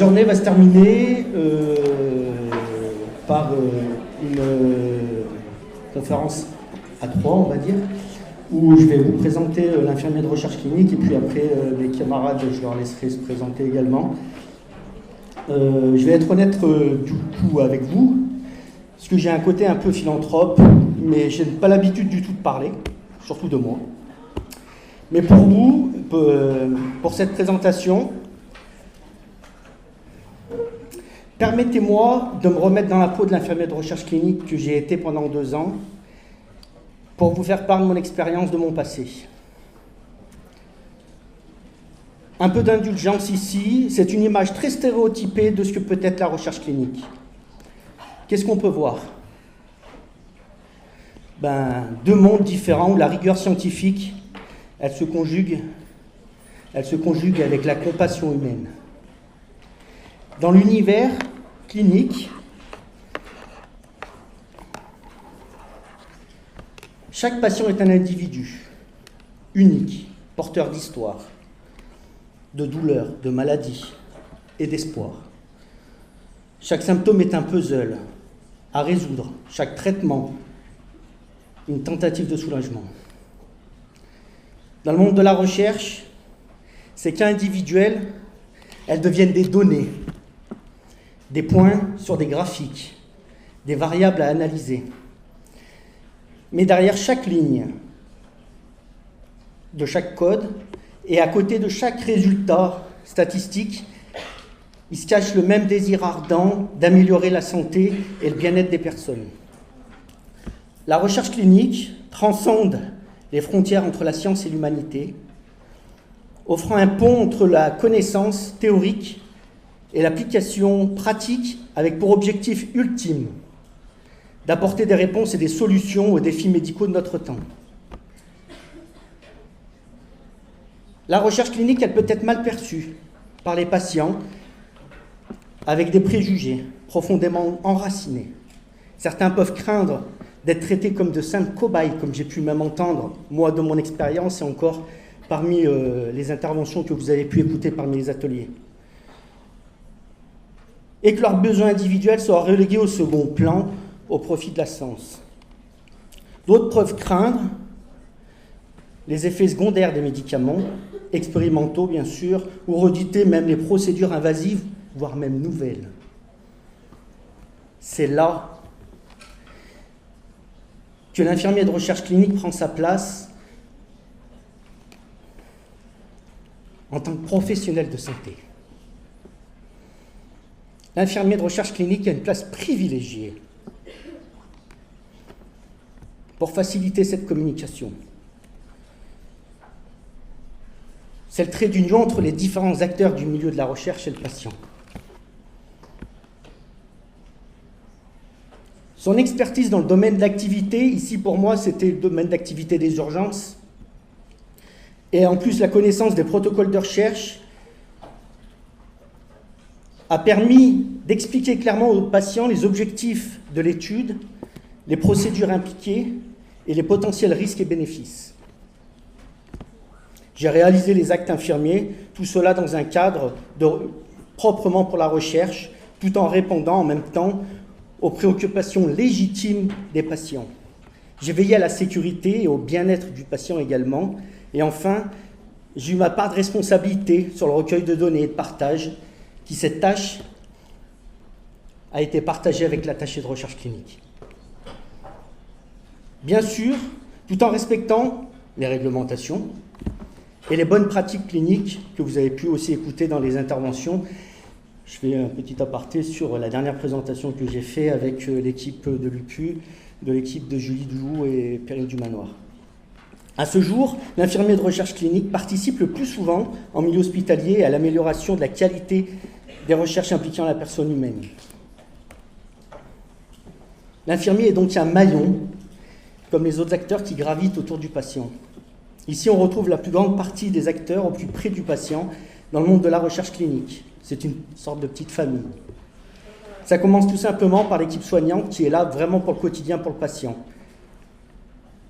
journée va se terminer par une conférence à 3, on va dire, où je vais vous présenter l'infirmier de recherche clinique, et puis après mes camarades, je leur laisserai se présenter également. Je vais être honnête du coup avec vous, parce que j'ai un côté un peu philanthrope, mais je n'ai pas l'habitude du tout de parler, surtout de moi. Mais pour vous, pour cette présentation, permettez-moi de me remettre dans la peau de l'infirmier de recherche clinique que j'ai été pendant 2 ans, pour vous faire part de mon expérience, de mon passé. Un peu d'indulgence ici, c'est une image très stéréotypée de ce que peut être la recherche clinique. Qu'est-ce qu'on peut voir? 2 mondes différents où la rigueur scientifique, elle se conjugue avec la compassion humaine. Dans l'univers clinique, chaque patient est un individu unique, porteur d'histoire, de douleur, de maladie et d'espoir. Chaque symptôme est un puzzle à résoudre, chaque traitement, une tentative de soulagement. Dans le monde de la recherche, ces cas individuels, elles deviennent des données, des points sur des graphiques, des variables à analyser. Mais derrière chaque ligne de chaque code et à côté de chaque résultat statistique, il se cache le même désir ardent d'améliorer la santé et le bien-être des personnes. La recherche clinique transcende les frontières entre la science et l'humanité, offrant un pont entre la connaissance théorique et l'application pratique avec pour objectif ultime d'apporter des réponses et des solutions aux défis médicaux de notre temps. La recherche clinique, elle peut être mal perçue par les patients avec des préjugés profondément enracinés. Certains peuvent craindre d'être traités comme de simples cobayes, comme j'ai pu même entendre, moi, de mon expérience, et encore parmi les interventions que vous avez pu écouter parmi les ateliers. Et que leurs besoins individuels soient relégués au second plan au profit de la science. D'autres peuvent craindre les effets secondaires des médicaments, expérimentaux bien sûr, ou redouter même les procédures invasives, voire même nouvelles. C'est là que l'infirmier de recherche clinique prend sa place en tant que professionnel de santé. L'infirmier de recherche clinique a une place privilégiée pour faciliter cette communication. C'est le trait d'union entre les différents acteurs du milieu de la recherche et le patient. Son expertise dans le domaine de l'activité, ici pour moi c'était le domaine d'activité des urgences, et en plus la connaissance des protocoles de recherche a permis d'expliquer clairement aux patients les objectifs de l'étude, les procédures impliquées et les potentiels risques et bénéfices. J'ai réalisé les actes infirmiers, tout cela dans un cadre proprement pour la recherche, tout en répondant en même temps aux préoccupations légitimes des patients. J'ai veillé à la sécurité et au bien-être du patient également. Et enfin, j'ai eu ma part de responsabilité sur le recueil de données et de partage, qui cette tâche a été partagée avec l'attaché de recherche clinique. Bien sûr, tout en respectant les réglementations et les bonnes pratiques cliniques que vous avez pu aussi écouter dans les interventions. Je fais un petit aparté sur la dernière présentation que j'ai faite avec l'équipe de l'UPU, de l'équipe de Julie Doulou et Perrine Dumanoir. À ce jour, l'infirmier de recherche clinique participe le plus souvent en milieu hospitalier à l'amélioration de la qualité des recherches impliquant la personne humaine. L'infirmier est donc un maillon, comme les autres acteurs qui gravitent autour du patient. Ici, on retrouve la plus grande partie des acteurs au plus près du patient dans le monde de la recherche clinique. C'est une sorte de petite famille. Ça commence tout simplement par l'équipe soignante qui est là vraiment pour le quotidien, pour le patient.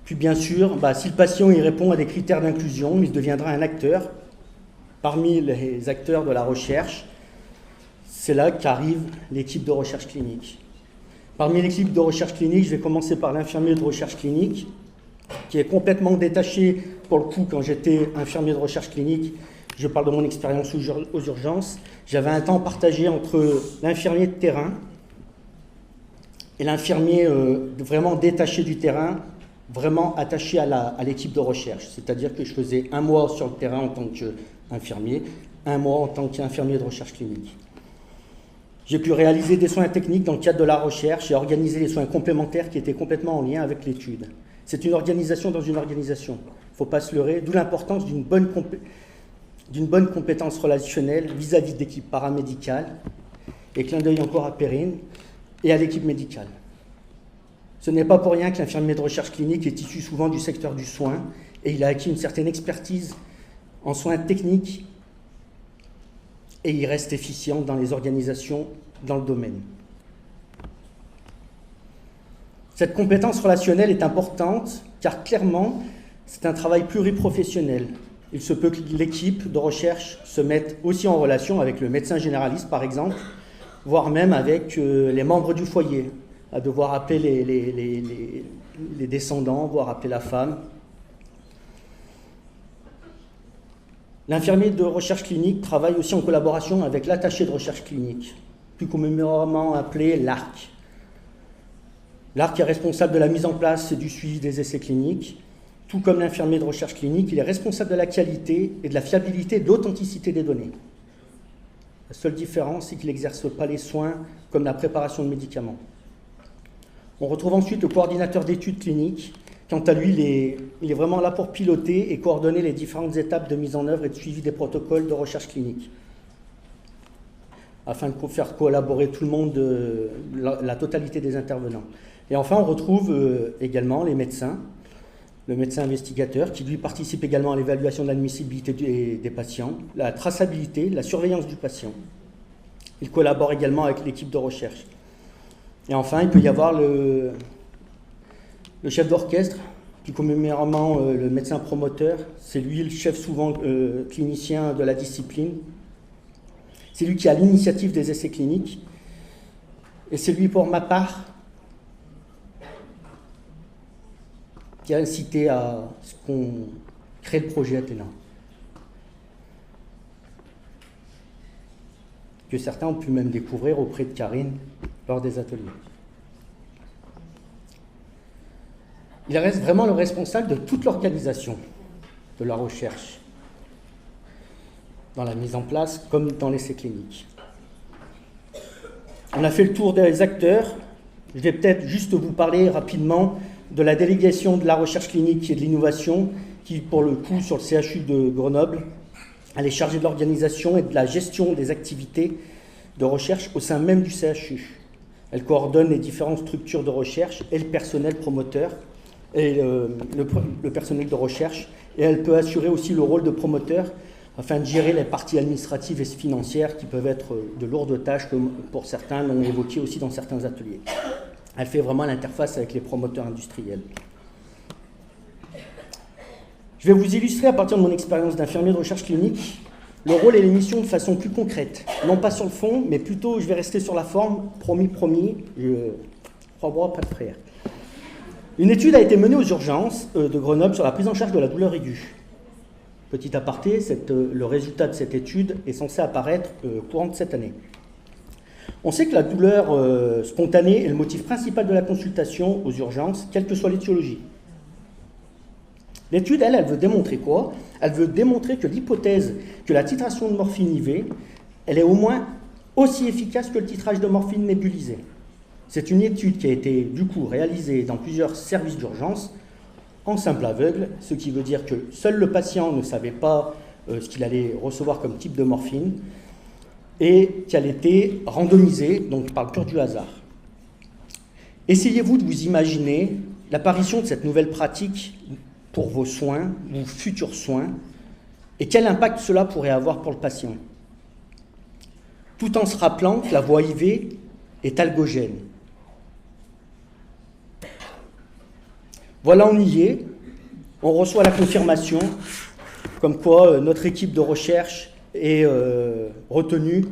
Puis bien sûr, si le patient y répond à des critères d'inclusion, il deviendra un acteur parmi les acteurs de la recherche. c'est là qu'arrive l'équipe de recherche clinique. Parmi l'équipe de recherche clinique, je vais commencer par l'infirmier de recherche clinique, qui est complètement détaché, pour le coup, quand j'étais infirmier de recherche clinique, je parle de mon expérience aux urgences, j'avais un temps partagé entre l'infirmier de terrain et l'infirmier vraiment détaché du terrain, vraiment attaché à l'équipe de recherche. C'est-à-dire que je faisais 1 mois sur le terrain en tant qu'infirmier, 1 mois en tant qu'infirmier de recherche clinique. J'ai pu réaliser des soins techniques dans le cadre de la recherche et organiser les soins complémentaires qui étaient complètement en lien avec l'étude. C'est une organisation dans une organisation. Il ne faut pas se leurrer, d'où l'importance d'une bonne compétence relationnelle vis-à-vis d'équipes paramédicales, et clin d'œil encore à Perrine, et à l'équipe médicale. Ce n'est pas pour rien que l'infirmier de recherche clinique est issu souvent du secteur du soin, et il a acquis une certaine expertise en soins techniques, et il reste efficient dans les organisations dans le domaine. Cette compétence relationnelle est importante, car clairement, c'est un travail pluriprofessionnel. Il se peut que l'équipe de recherche se mette aussi en relation avec le médecin généraliste, par exemple, voire même avec les membres du foyer, à devoir appeler les descendants, voire appeler la femme. L'infirmier de recherche clinique travaille aussi en collaboration avec l'attaché de recherche clinique, plus communément appelé l'ARC. L'ARC est responsable de la mise en place et du suivi des essais cliniques. Tout comme l'infirmier de recherche clinique, il est responsable de la qualité et de la fiabilité et de l'authenticité des données. La seule différence, c'est qu'il n'exerce pas les soins comme la préparation de médicaments. On retrouve ensuite le coordinateur d'études cliniques. Quant à lui, il est vraiment là pour piloter et coordonner les différentes étapes de mise en œuvre et de suivi des protocoles de recherche clinique, afin de faire collaborer tout le monde, la totalité des intervenants. Et enfin, on retrouve également les médecins, le médecin investigateur, qui lui participe également à l'évaluation de l'admissibilité des patients, la traçabilité, la surveillance du patient. Il collabore également avec l'équipe de recherche. Et enfin, il peut y avoir le chef d'orchestre, plus communément le médecin promoteur. C'est lui le chef souvent clinicien de la discipline. C'est lui qui a l'initiative des essais cliniques. Et c'est lui, pour ma part, qui a incité à ce qu'on crée le projet Athéna, que certains ont pu même découvrir auprès de Karine lors des ateliers. Il reste vraiment le responsable de toute l'organisation de la recherche, dans la mise en place comme dans l'essai clinique. On a fait le tour des acteurs. Je vais peut-être juste vous parler rapidement de la délégation de la recherche clinique et de l'innovation, qui, pour le coup, sur le CHU de Grenoble, elle est chargée de l'organisation et de la gestion des activités de recherche au sein même du CHU. Elle coordonne les différentes structures de recherche et le personnel promoteur et le personnel de recherche, et elle peut assurer aussi le rôle de promoteur afin de gérer les parties administratives et financières qui peuvent être de lourdes tâches, comme pour certains l'ont évoqué aussi dans certains ateliers. Elle fait vraiment l'interface avec les promoteurs industriels. Je vais vous illustrer à partir de mon expérience d'infirmier de recherche clinique le rôle et les missions de façon plus concrète. Non pas sur le fond, mais plutôt je vais rester sur la forme, promis, je crois bras, pas de frère. Une étude a été menée aux urgences de Grenoble sur la prise en charge de la douleur aiguë. Petit aparté, le résultat de cette étude est censé apparaître courant de cette année. On sait que la douleur spontanée est le motif principal de la consultation aux urgences, quelle que soit l'étiologie. L'étude, elle veut démontrer quoi? Elle veut démontrer que l'hypothèse que la titration de morphine IV, elle est au moins aussi efficace que le titrage de morphine nébulisée. C'est une étude qui a été du coup réalisée dans plusieurs services d'urgence en simple aveugle, ce qui veut dire que seul le patient ne savait pas ce qu'il allait recevoir comme type de morphine et qu'elle était randomisée, donc par le pur du hasard. Essayez-vous de vous imaginer l'apparition de cette nouvelle pratique pour vos soins, vos futurs soins, et quel impact cela pourrait avoir pour le patient, tout en se rappelant que la voie IV est algogène. Voilà, on y est, on reçoit la confirmation comme quoi notre équipe de recherche est retenue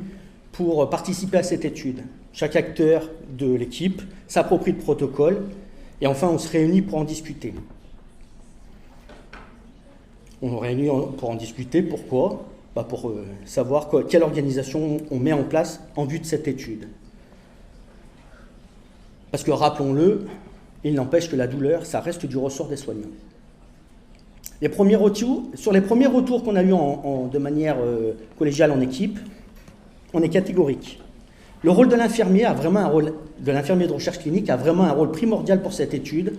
pour participer à cette étude. Chaque acteur de l'équipe s'approprie le protocole et enfin on se réunit pour en discuter. On se réunit pour en discuter, pourquoi ? Pour savoir quelle organisation on met en place en vue de cette étude. Parce que rappelons-le, il n'empêche que la douleur, ça reste du ressort des soignants. Sur les premiers retours qu'on a eus de manière collégiale en équipe, on est catégorique. Le rôle de l'infirmier de recherche clinique a vraiment un rôle primordial pour cette étude,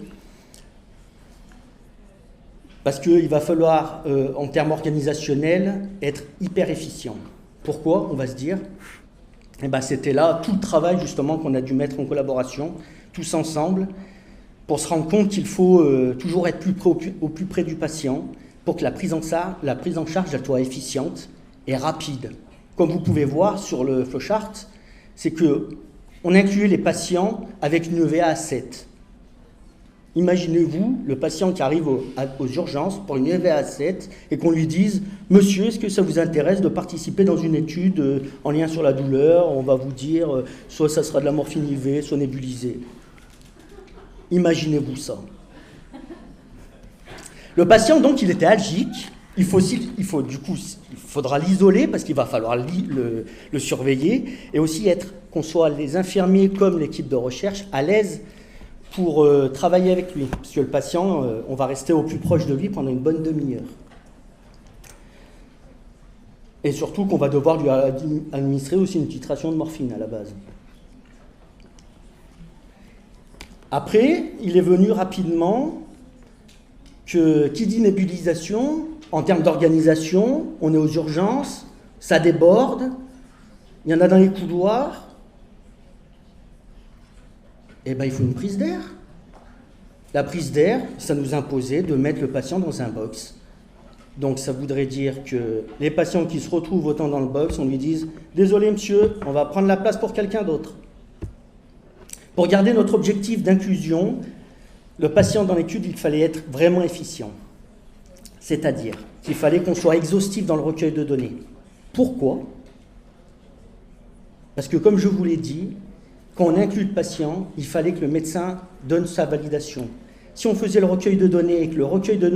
parce qu'il va falloir, en termes organisationnels, être hyper efficient. Pourquoi ? On va se dire, c'était là tout le travail justement qu'on a dû mettre en collaboration, tous ensemble, pour se rendre compte qu'il faut toujours être au plus près du patient pour que la prise en charge elle soit efficiente et rapide. Comme vous pouvez voir sur le flowchart, c'est qu'on inclut les patients avec une EVA à 7. Imaginez-vous le patient qui arrive aux urgences pour une EVA à 7 et qu'on lui dise « Monsieur, est-ce que ça vous intéresse de participer dans une étude en lien sur la douleur ? On va vous dire soit ça sera de la morphine IV, soit nébulisée. » Imaginez-vous ça. Le patient, donc, il était algique. Il faudra l'isoler parce qu'il va falloir le surveiller et aussi qu'on soit les infirmiers comme l'équipe de recherche à l'aise pour travailler avec lui. Parce que le patient, on va rester au plus proche de lui pendant une bonne demi-heure. Et surtout qu'on va devoir lui administrer aussi une titration de morphine à la base. Après, il est venu rapidement que qui dit nébulisation, en termes d'organisation, on est aux urgences, ça déborde, il y en a dans les couloirs, il faut une prise d'air. La prise d'air, ça nous imposait de mettre le patient dans un box. Donc ça voudrait dire que les patients qui se retrouvent autant dans le box, on lui dise « Désolé monsieur, on va prendre la place pour quelqu'un d'autre ». Pour garder notre objectif d'inclusion, le patient dans l'étude, il fallait être vraiment efficient. C'est-à-dire qu'il fallait qu'on soit exhaustif dans le recueil de données. Pourquoi ? Parce que comme je vous l'ai dit, quand on inclut le patient, il fallait que le médecin donne sa validation. Si on faisait le recueil de données et que le recueil de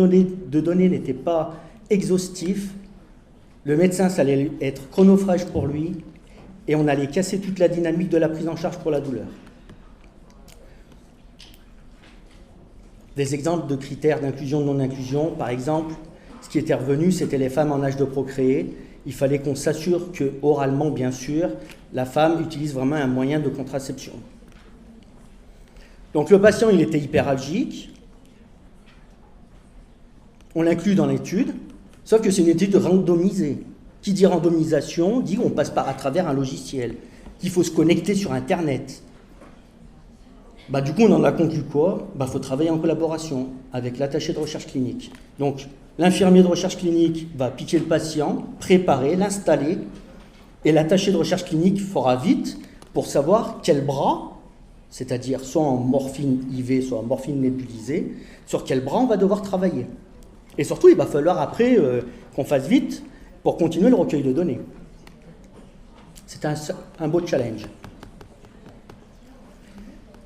données n'était pas exhaustif, le médecin, ça allait être chronophage pour lui et on allait casser toute la dynamique de la prise en charge pour la douleur. Des exemples de critères d'inclusion, de non-inclusion, par exemple, ce qui était revenu, c'était les femmes en âge de procréer. Il fallait qu'on s'assure que, oralement, bien sûr, la femme utilise vraiment un moyen de contraception. Donc le patient, il était hyperalgique. On l'inclut dans l'étude, sauf que c'est une étude randomisée. Qui dit randomisation dit qu'on passe à travers un logiciel, qu'il faut se connecter sur Internet. Du coup, on en a conclu quoi ? Faut travailler en collaboration avec l'attaché de recherche clinique. Donc, l'infirmier de recherche clinique va piquer le patient, préparer, l'installer, et l'attaché de recherche clinique fera vite pour savoir quel bras, c'est-à-dire soit en morphine IV, soit en morphine nébulisée, sur quel bras on va devoir travailler. Et surtout, il va falloir après qu'on fasse vite pour continuer le recueil de données. C'est un beau challenge.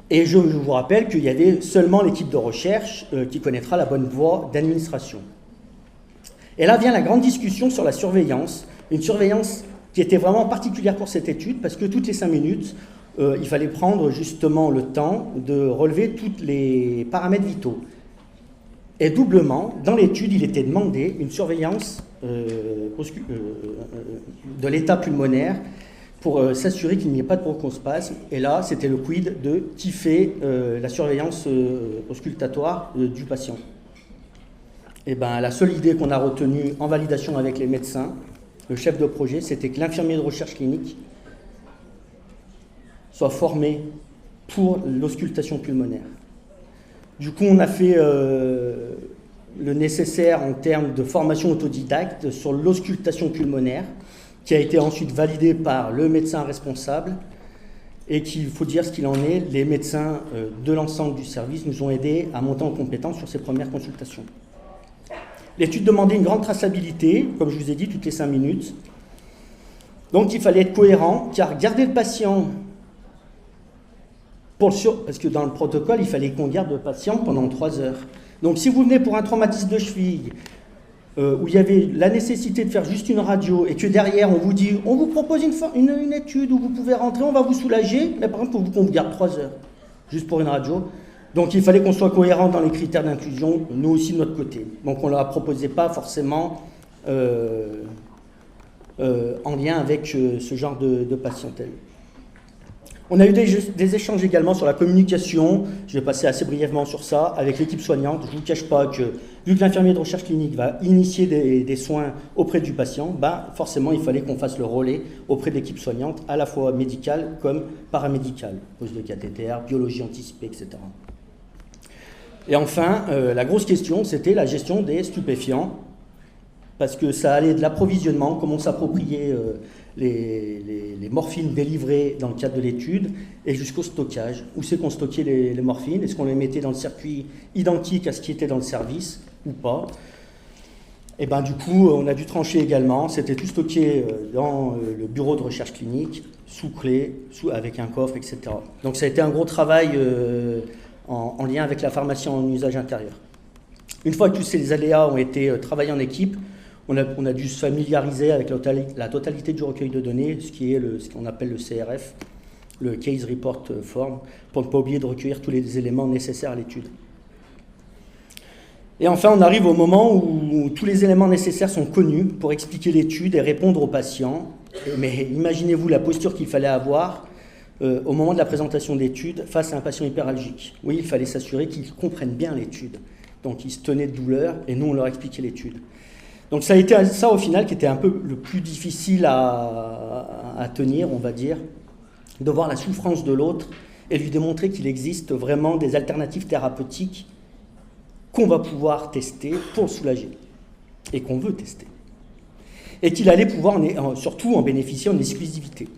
Et je vous rappelle qu'il y avait seulement l'équipe de recherche qui connaîtra la bonne voie d'administration. Et là vient la grande discussion sur la surveillance, une surveillance qui était vraiment particulière pour cette étude, parce que toutes les 5 minutes, il fallait prendre justement le temps de relever tous les paramètres vitaux. Et doublement, dans l'étude, il était demandé une surveillance de l'état pulmonaire pour s'assurer qu'il n'y ait pas de bronchospasme. Et là, c'était le quid de qui fait la surveillance auscultatoire du patient. Et la seule idée qu'on a retenue en validation avec les médecins, le chef de projet, c'était que l'infirmier de recherche clinique soit formé pour l'auscultation pulmonaire. Du coup, on a fait le nécessaire en termes de formation autodidacte sur l'auscultation pulmonaire, qui a été ensuite validé par le médecin responsable, et qu'il faut dire ce qu'il en est, les médecins de l'ensemble du service nous ont aidés à monter en compétence sur ces premières consultations. L'étude demandait une grande traçabilité, comme je vous ai dit, toutes les 5 minutes. Donc il fallait être cohérent, car garder le patient, parce que dans le protocole, il fallait qu'on garde le patient pendant 3 heures. Donc si vous venez pour un traumatisme de cheville, où il y avait la nécessité de faire juste une radio, et que derrière on vous dit, on vous propose une étude où vous pouvez rentrer, on va vous soulager, mais par contre on vous garde 3 heures, juste pour une radio. Donc il fallait qu'on soit cohérent dans les critères d'inclusion, nous aussi de notre côté. Donc on ne leur proposait pas forcément en lien avec ce genre de patientèle. On a eu des échanges également sur la communication, je vais passer assez brièvement sur ça, avec l'équipe soignante. Je ne vous cache pas que, vu que l'infirmier de recherche clinique va initier des soins auprès du patient, forcément il fallait qu'on fasse le relais auprès de l'équipe soignante, à la fois médicale comme paramédicale, pose de cathéter, biologie anticipée, etc. Et enfin, la grosse question, c'était la gestion des stupéfiants, parce que ça allait de l'approvisionnement, comment s'approprier les morphines délivrées dans le cadre de l'étude, et jusqu'au stockage. Où c'est qu'on stockait les morphines? Est-ce qu'on les mettait dans le circuit identique à ce qui était dans le service, ou pas? Et du coup, on a dû trancher également. C'était tout stocké dans le bureau de recherche clinique, sous clé, avec un coffre, etc. Donc ça a été un gros travail en lien avec la pharmacie en usage intérieur. Une fois que tous ces aléas ont été travaillés en équipe, on a dû se familiariser avec la totalité du recueil de données, ce qu'on appelle le CRF, le Case Report Form, pour ne pas oublier de recueillir tous les éléments nécessaires à l'étude. Et enfin, on arrive au moment où tous les éléments nécessaires sont connus pour expliquer l'étude et répondre aux patients. Mais imaginez-vous la posture qu'il fallait avoir au moment de la présentation d'étude face à un patient hyperalgique. Oui, il fallait s'assurer qu'ils comprennent bien l'étude. Donc, ils se tenaient de douleur et nous, on leur expliquait l'étude. Donc ça a été ça au final qui était un peu le plus difficile à tenir, on va dire, de voir la souffrance de l'autre et lui démontrer qu'il existe vraiment des alternatives thérapeutiques qu'on va pouvoir tester pour le soulager et qu'on veut tester. Et qu'il allait pouvoir surtout en bénéficier en exclusivité,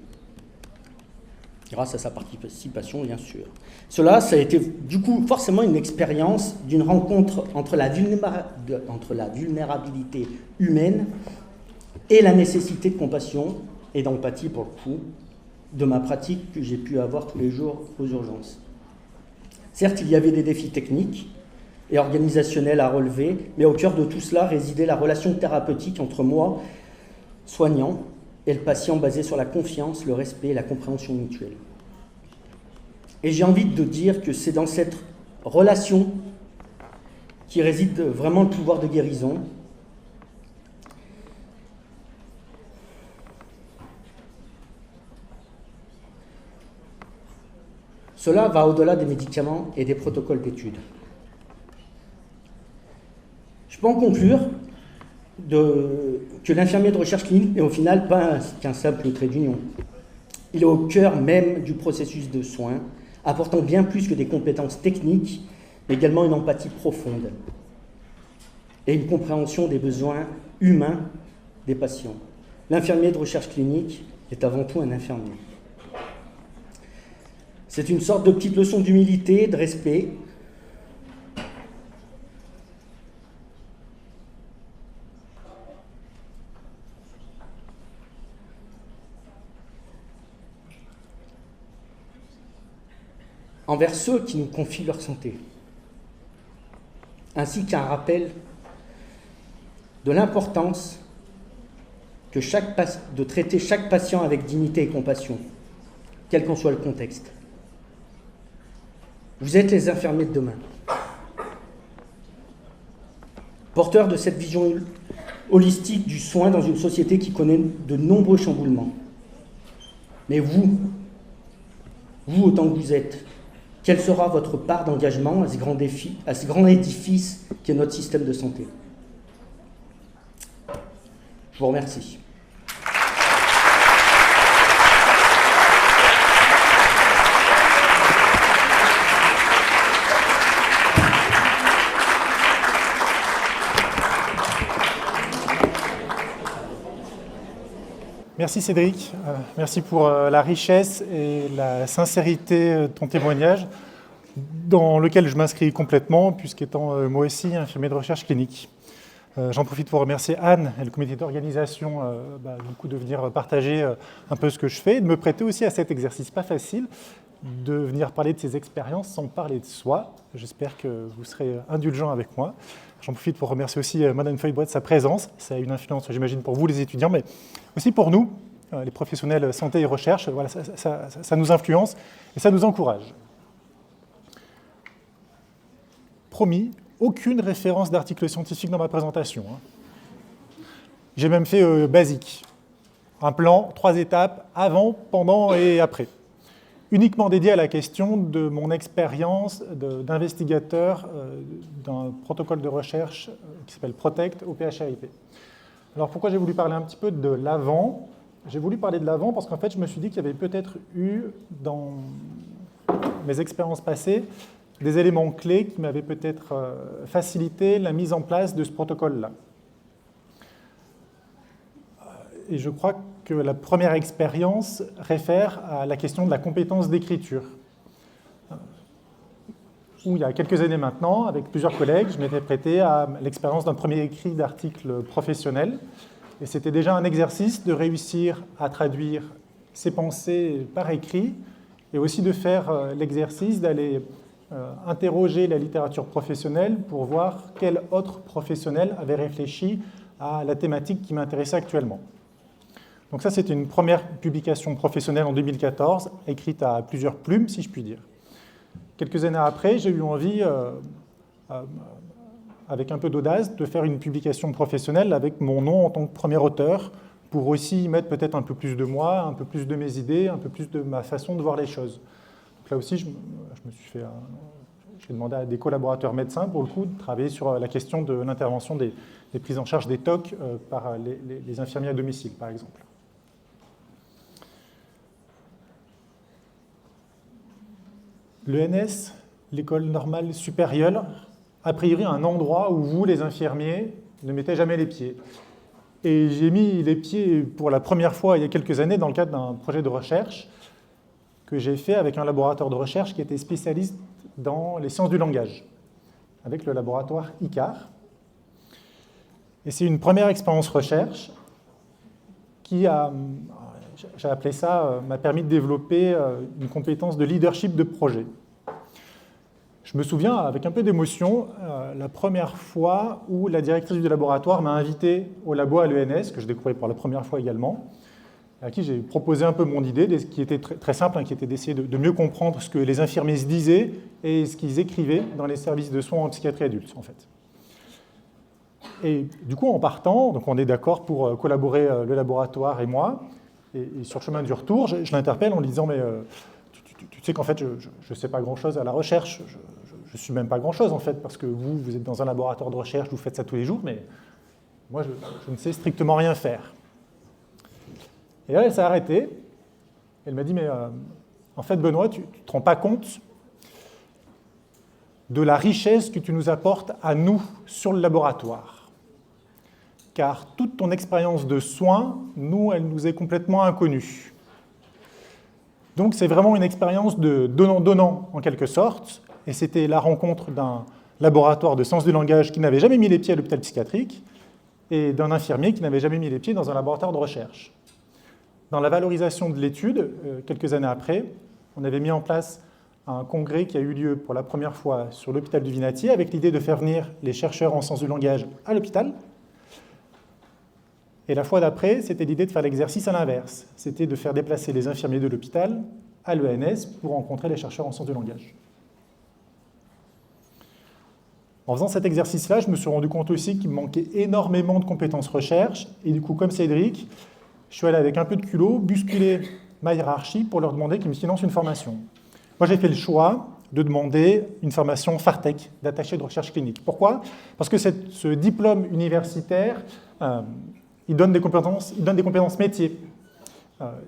grâce à sa participation bien sûr. Cela, ça a été du coup forcément une expérience d'une rencontre entre la vulnérabilité humaine et la nécessité de compassion et d'empathie pour le coup de ma pratique que j'ai pu avoir tous les jours aux urgences. Certes, il y avait des défis techniques et organisationnels à relever, mais au cœur de tout cela résidait la relation thérapeutique entre moi, soignant, et le patient basée sur la confiance, le respect et la compréhension mutuelle. Et j'ai envie de dire que c'est dans cette relation qui réside vraiment le pouvoir de guérison. Cela va au-delà des médicaments et des protocoles d'études. Je peux en conclure que l'infirmier de recherche clinique n'est au final pas qu'un simple trait d'union. Il est au cœur même du processus de soins, apportant bien plus que des compétences techniques, mais également une empathie profonde et une compréhension des besoins humains des patients. L'infirmier de recherche clinique est avant tout un infirmier. C'est une sorte de petite leçon d'humilité, de respect, envers ceux qui nous confient leur santé, ainsi qu'un rappel de l'importance de traiter chaque patient avec dignité et compassion, quel qu'en soit le contexte. Vous êtes les infirmiers de demain, porteurs de cette vision holistique du soin dans une société qui connaît de nombreux chamboulements. Mais vous autant que vous êtes, quelle sera votre part d'engagement à ce grand défi, à ce grand édifice qu'est notre système de santé? Je vous remercie. Merci Cédric, merci pour la richesse et la sincérité de ton témoignage, dans lequel je m'inscris complètement, puisqu'étant moi aussi infirmier de recherche clinique. J'en profite pour remercier Anne et le comité d'organisation du coup, de venir partager un peu ce que je fais et de me prêter aussi à cet exercice pas facile de venir parler de ses expériences sans parler de soi. J'espère que vous serez indulgents avec moi. J'en profite pour remercier aussi Madame Feuillebois de sa présence. Ça a une influence, j'imagine, pour vous les étudiants, mais aussi pour nous, les professionnels santé et recherche. Voilà, ça nous influence et ça nous encourage. Promis, aucune référence d'article scientifique dans ma présentation. J'ai même fait basique. Un plan, 3 étapes, avant, pendant et après. Uniquement dédié à la question de mon expérience d'investigateur d'un protocole de recherche qui s'appelle PROTECT au PHRIP. Alors pourquoi j'ai voulu parler un petit peu de l'avant? J'ai voulu parler de l'avant parce qu'en fait, je me suis dit qu'il y avait peut-être eu, dans mes expériences passées, des éléments clés qui m'avaient peut-être facilité la mise en place de ce protocole-là. Et je crois que la première expérience réfère à la question de la compétence d'écriture. Où il y a quelques années maintenant, avec plusieurs collègues, je m'étais prêté à l'expérience d'un premier écrit d'article professionnel. Et c'était déjà un exercice de réussir à traduire ses pensées par écrit et aussi de faire l'exercice d'aller interroger la littérature professionnelle pour voir quel autre professionnel avait réfléchi à la thématique qui m'intéressait actuellement. Donc ça, c'était une première publication professionnelle en 2014, écrite à plusieurs plumes, si je puis dire. Quelques années après, j'ai eu envie, avec un peu d'audace, de faire une publication professionnelle avec mon nom en tant que premier auteur, pour aussi y mettre peut-être un peu plus de moi, un peu plus de mes idées, un peu plus de ma façon de voir les choses. Donc là aussi, j'ai demandé à des collaborateurs médecins, pour le coup, de travailler sur la question de l'intervention des prises en charge des TOC par les infirmiers à domicile, par exemple. L'ENS, l'école normale supérieure, a priori un endroit où vous, les infirmiers, ne mettez jamais les pieds. Et j'ai mis les pieds pour la première fois il y a quelques années dans le cadre d'un projet de recherche que j'ai fait avec un laboratoire de recherche qui était spécialiste dans les sciences du langage, avec le laboratoire ICAR. Et c'est une première expérience recherche qui j'ai appelé ça, m'a permis de développer une compétence de leadership de projet. Je me souviens, avec un peu d'émotion, la première fois où la directrice du laboratoire m'a invité au labo à l'ENS, que je découvrais pour la première fois également, à qui j'ai proposé un peu mon idée, qui était très simple, qui était d'essayer de mieux comprendre ce que les infirmiers se disaient et ce qu'ils écrivaient dans les services de soins en psychiatrie adulte, en fait. Et du coup, en partant, donc on est d'accord pour collaborer le laboratoire et moi, et sur le chemin du retour, je l'interpelle en lui disant « mais tu sais qu'en fait, je ne sais pas grand-chose à la recherche, je ne suis même pas grand-chose en fait, parce que vous êtes dans un laboratoire de recherche, vous faites ça tous les jours, mais moi, je ne sais strictement rien faire. » Et là, elle s'est arrêtée. Elle m'a dit, mais en fait, Benoît, tu ne te rends pas compte de la richesse que tu nous apportes à nous sur le laboratoire. Car toute ton expérience de soins, nous, elle nous est complètement inconnue. Donc, c'est vraiment une expérience de donnant-donnant, en quelque sorte. Et c'était la rencontre d'un laboratoire de sciences du langage qui n'avait jamais mis les pieds à l'hôpital psychiatrique et d'un infirmier qui n'avait jamais mis les pieds dans un laboratoire de recherche. Dans la valorisation de l'étude, quelques années après, on avait mis en place un congrès qui a eu lieu pour la première fois sur l'hôpital du Vinatier avec l'idée de faire venir les chercheurs en sciences du langage à l'hôpital. Et la fois d'après, c'était l'idée de faire l'exercice à l'inverse. C'était de faire déplacer les infirmiers de l'hôpital à l'ENS pour rencontrer les chercheurs en sciences du langage. En faisant cet exercice-là, je me suis rendu compte aussi qu'il me manquait énormément de compétences recherche. Et du coup, comme Cédric, je suis allé avec un peu de culot bousculer ma hiérarchie pour leur demander qu'ils me financent une formation. Moi, j'ai fait le choix de demander une formation FARTEC, d'attaché de recherche clinique. Pourquoi? Parce que ce diplôme universitaire, il donne des compétences métiers,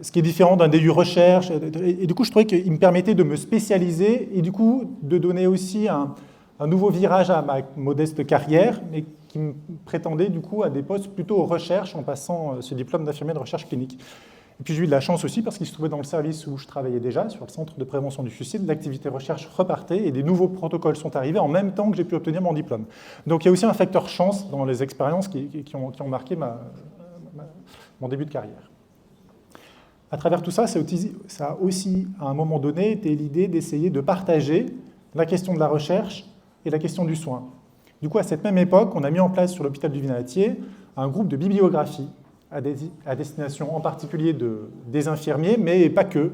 ce qui est différent d'un DU recherche. Et du coup, je trouvais qu'il me permettait de me spécialiser et du coup, de donner aussi un nouveau virage à ma modeste carrière, mais qui me prétendait du coup à des postes plutôt recherche en passant ce diplôme d'infirmier de recherche clinique. Et puis j'ai eu de la chance aussi parce qu'il se trouvait dans le service où je travaillais déjà, sur le centre de prévention du suicide, l'activité recherche repartait et des nouveaux protocoles sont arrivés en même temps que j'ai pu obtenir mon diplôme. Donc il y a aussi un facteur chance dans les expériences qui ont marqué mon début de carrière. À travers tout ça, ça a aussi, à un moment donné, été l'idée d'essayer de partager la question de la recherche et la question du soin. Du coup, à cette même époque, on a mis en place sur l'hôpital du Vinatier un groupe de bibliographie à destination en particulier des infirmiers, mais pas que.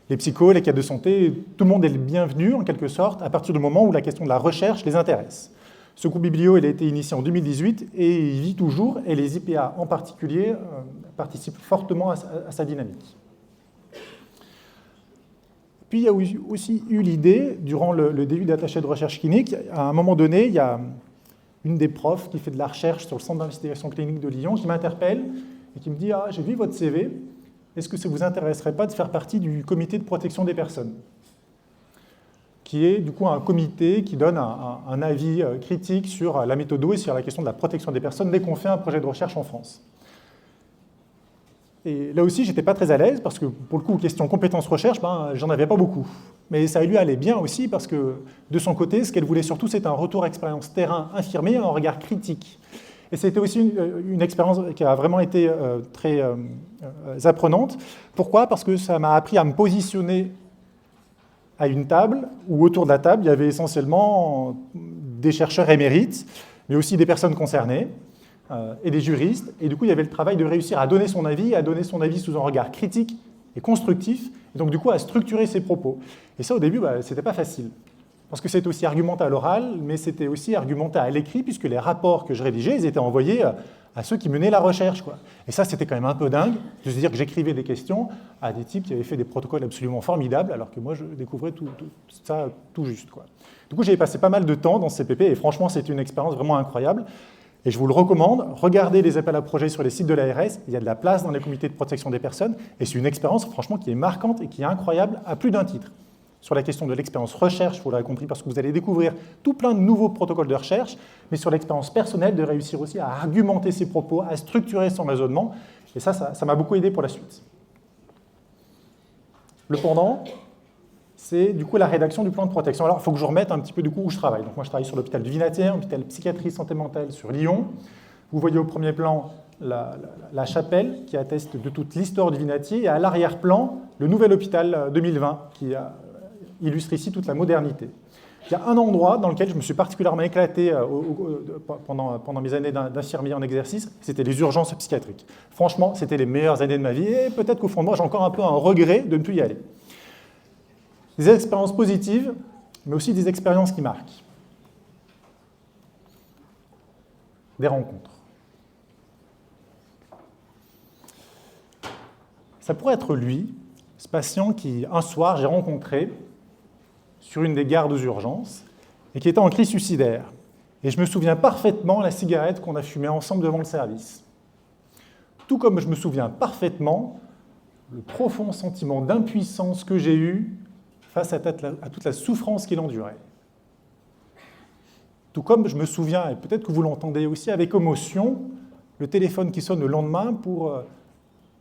Les psychos, les cadres de santé, tout le monde est le bienvenu, en quelque sorte, à partir du moment où la question de la recherche les intéresse. Ce groupe biblio, il a été initié en 2018 et il vit toujours, et les IPA en particulier participent fortement à sa dynamique. Puis il y a aussi eu l'idée, durant le début d'attaché de recherche clinique, à un moment donné, il y a une des profs qui fait de la recherche sur le centre d'investigation clinique de Lyon qui m'interpelle et qui me dit « Ah, j'ai vu votre CV, est-ce que ça ne vous intéresserait pas de faire partie du comité de protection des personnes ?» qui est du coup un comité qui donne un avis critique sur la méthode et sur la question de la protection des personnes dès qu'on fait un projet de recherche en France. Et là aussi, je n'étais pas très à l'aise parce que, pour le coup, question compétences recherche, j'en avais pas beaucoup. Mais ça lui allait bien aussi parce que, de son côté, ce qu'elle voulait surtout, c'est un retour expérience terrain infirmier, un regard critique. Et c'était aussi une expérience qui a vraiment été très apprenante. Pourquoi ? Parce que ça m'a appris à me positionner à une table où, autour de la table, il y avait essentiellement des chercheurs émérites, mais aussi des personnes concernées, et des juristes, et du coup il y avait le travail de réussir à donner son avis sous un regard critique et constructif, et donc du coup à structurer ses propos. Et ça au début, c'était pas facile, parce que c'était aussi argumenté à l'oral, mais c'était aussi argumenté à l'écrit, puisque les rapports que je rédigeais, ils étaient envoyés à ceux qui menaient la recherche, quoi. Et ça c'était quand même un peu dingue, de se dire que j'écrivais des questions à des types qui avaient fait des protocoles absolument formidables, alors que moi je découvrais tout ça tout juste, quoi. Du coup j'ai passé pas mal de temps dans ce CPP, et franchement c'était une expérience vraiment incroyable. Et je vous le recommande, regardez les appels à projets sur les sites de l'ARS, il y a de la place dans les comités de protection des personnes, et c'est une expérience franchement qui est marquante et qui est incroyable à plus d'un titre. Sur la question de l'expérience recherche, vous l'avez compris, parce que vous allez découvrir tout plein de nouveaux protocoles de recherche, mais sur l'expérience personnelle, de réussir aussi à argumenter ses propos, à structurer son raisonnement, et ça m'a beaucoup aidé pour la suite. Le pendant, c'est du coup la rédaction du plan de protection. Alors, il faut que je remette un petit peu du coup où je travaille. Donc, moi, je travaille sur l'hôpital du Vinatier, hôpital psychiatrie santé mentale sur Lyon. Vous voyez au premier plan la chapelle qui atteste de toute l'histoire du Vinatier, et à l'arrière-plan, le nouvel hôpital 2020 qui illustre ici toute la modernité. Il y a un endroit dans lequel je me suis particulièrement éclaté pendant mes années d'infirmier en exercice, c'était les urgences psychiatriques. Franchement, c'était les meilleures années de ma vie, et peut-être qu'au fond de moi, j'ai encore un peu un regret de ne plus y aller. Des expériences positives, mais aussi des expériences qui marquent. Des rencontres. Ça pourrait être lui, ce patient qui, un soir, j'ai rencontré sur une des gares aux urgences et qui était en crise suicidaire. Et je me souviens parfaitement la cigarette qu'on a fumée ensemble devant le service. Tout comme je me souviens parfaitement le profond sentiment d'impuissance que j'ai eu face à toute la souffrance qu'il endurait. Tout comme je me souviens, et peut-être que vous l'entendez aussi avec émotion, le téléphone qui sonne le lendemain pour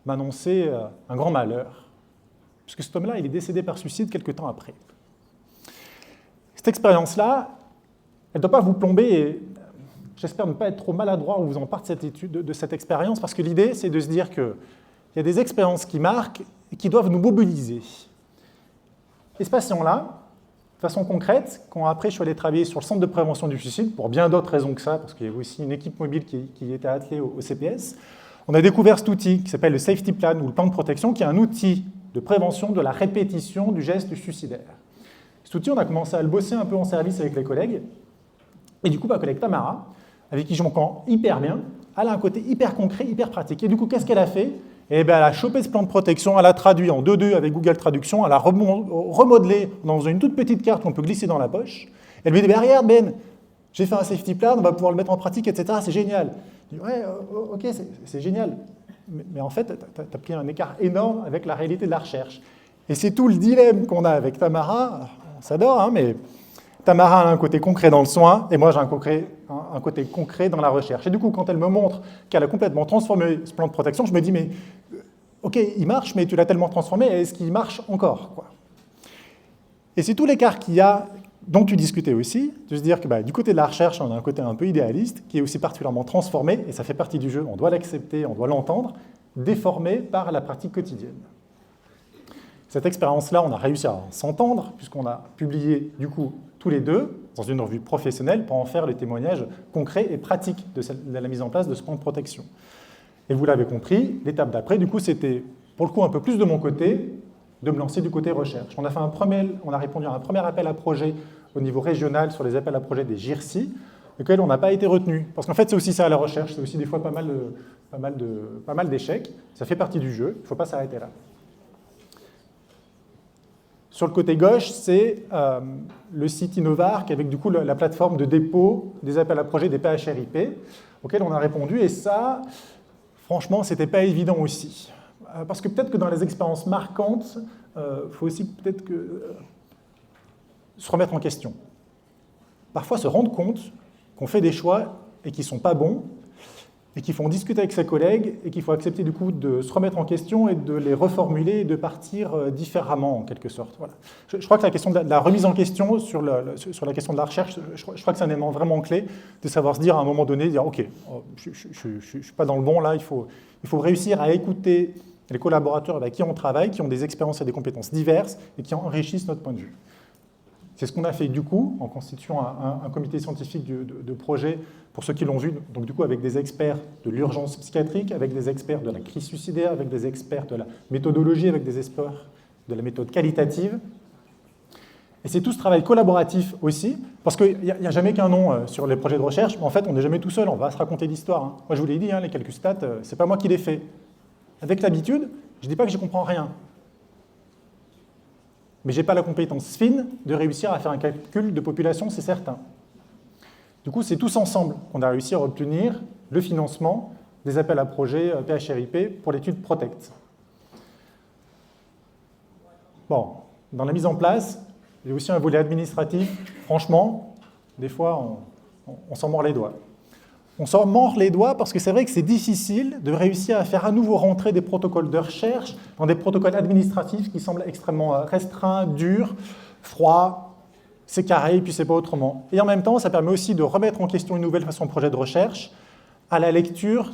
m'annoncer un grand malheur. Puisque cet homme-là, il est décédé par suicide quelque temps après. Cette expérience-là, elle ne doit pas vous plomber, et j'espère ne pas être trop maladroit en vous en parle de cette expérience, parce que l'idée, c'est de se dire qu'il y a des expériences qui marquent et qui doivent nous mobiliser. Et ce patient-là, de façon concrète, quand après je suis allé travailler sur le centre de prévention du suicide, pour bien d'autres raisons que ça, parce qu'il y avait aussi une équipe mobile qui était attelée au CPS, on a découvert cet outil qui s'appelle le Safety Plan ou le plan de protection, qui est un outil de prévention de la répétition du geste suicidaire. Cet outil, on a commencé à le bosser un peu en service avec les collègues, et du coup, ma collègue Tamara, avec qui je m'entends hyper bien, elle a un côté hyper concret, hyper pratique. Et du coup, qu'est-ce qu'elle a fait ? Eh bien, elle a chopé ce plan de protection, elle l'a traduit en 2.2 avec Google Traduction, elle l'a remodelé dans une toute petite carte qu'on peut glisser dans la poche. Elle lui dit, regarde Ben, j'ai fait un safety plan, on va pouvoir le mettre en pratique, etc. C'est génial. Je dis, ouais, ok, c'est génial. Mais en fait, tu as pris un écart énorme avec la réalité de la recherche. Et c'est tout le dilemme qu'on a avec Tamara. On s'adore, hein, mais Tamara a un côté concret dans le soin, et moi j'ai un côté concret dans la recherche. Et du coup, quand elle me montre qu'elle a complètement transformé ce plan de protection, je me dis, mais ok, il marche, mais tu l'as tellement transformé, est-ce qu'il marche encore, quoi? Et c'est tout l'écart qu'il y a, dont tu discutais aussi, de se dire que du côté de la recherche, on a un côté un peu idéaliste, qui est aussi particulièrement transformé, et ça fait partie du jeu, on doit l'accepter, on doit l'entendre, déformé par la pratique quotidienne. Cette expérience-là, on a réussi à s'entendre, puisqu'on a publié, du coup, tous les deux, dans une revue professionnelle, pour en faire le témoignage concret et pratique de la mise en place de ce plan de protection. Et vous l'avez compris, l'étape d'après, du coup, c'était, pour le coup, un peu plus de mon côté, de me lancer du côté recherche. On a répondu à un premier appel à projet au niveau régional sur les appels à projet des GIRSI, lequel on n'a pas été retenu. Parce qu'en fait, c'est aussi ça la recherche, c'est aussi des fois pas mal d'échecs. Ça fait partie du jeu, il ne faut pas s'arrêter là. Sur le côté gauche, c'est le site Innovarc avec du coup la plateforme de dépôt des appels à projets des PHRIP, auquel on a répondu. Et ça, franchement, ce n'était pas évident aussi. Parce que peut-être que dans les expériences marquantes, il faut aussi peut-être se remettre en question. Parfois se rendre compte qu'on fait des choix et qui ne sont pas bons, et qu'il faut en discuter avec ses collègues, et qu'il faut accepter du coup de se remettre en question et de les reformuler et de partir différemment en quelque sorte. Voilà. Je crois que la question de la remise en question sur la question de la recherche, je crois que c'est un élément vraiment clé de savoir se dire à un moment donné, dire ok, je ne suis pas dans le bon là, il faut réussir à écouter les collaborateurs avec qui on travaille, qui ont des expériences et des compétences diverses et qui enrichissent notre point de vue. C'est ce qu'on a fait du coup en constituant un comité scientifique de projet pour ceux qui l'ont vu, donc du coup avec des experts de l'urgence psychiatrique, avec des experts de la crise suicidaire, avec des experts de la méthodologie, avec des experts de la méthode qualitative. Et c'est tout ce travail collaboratif aussi, parce qu'il n'y a jamais qu'un nom sur les projets de recherche, mais en fait on n'est jamais tout seul, on va se raconter l'histoire. Hein. Moi je vous l'ai dit, les calculs stats, c'est pas moi qui les fais. Avec l'habitude, je ne dis pas que je ne comprends rien. Mais je n'ai pas la compétence fine de réussir à faire un calcul de population, c'est certain. Du coup, c'est tous ensemble qu'on a réussi à obtenir le financement des appels à projets PHRIP pour l'étude PROTECT. Bon, dans la mise en place, il y a aussi un volet administratif. Franchement, des fois, on s'en mord les doigts. On s'en mord les doigts parce que c'est vrai que c'est difficile de réussir à faire à nouveau rentrer des protocoles de recherche dans des protocoles administratifs qui semblent extrêmement restreints, durs, froids, c'est carré et puis c'est pas autrement. Et en même temps, ça permet aussi de remettre en question une nouvelle façon de projet de recherche à la lecture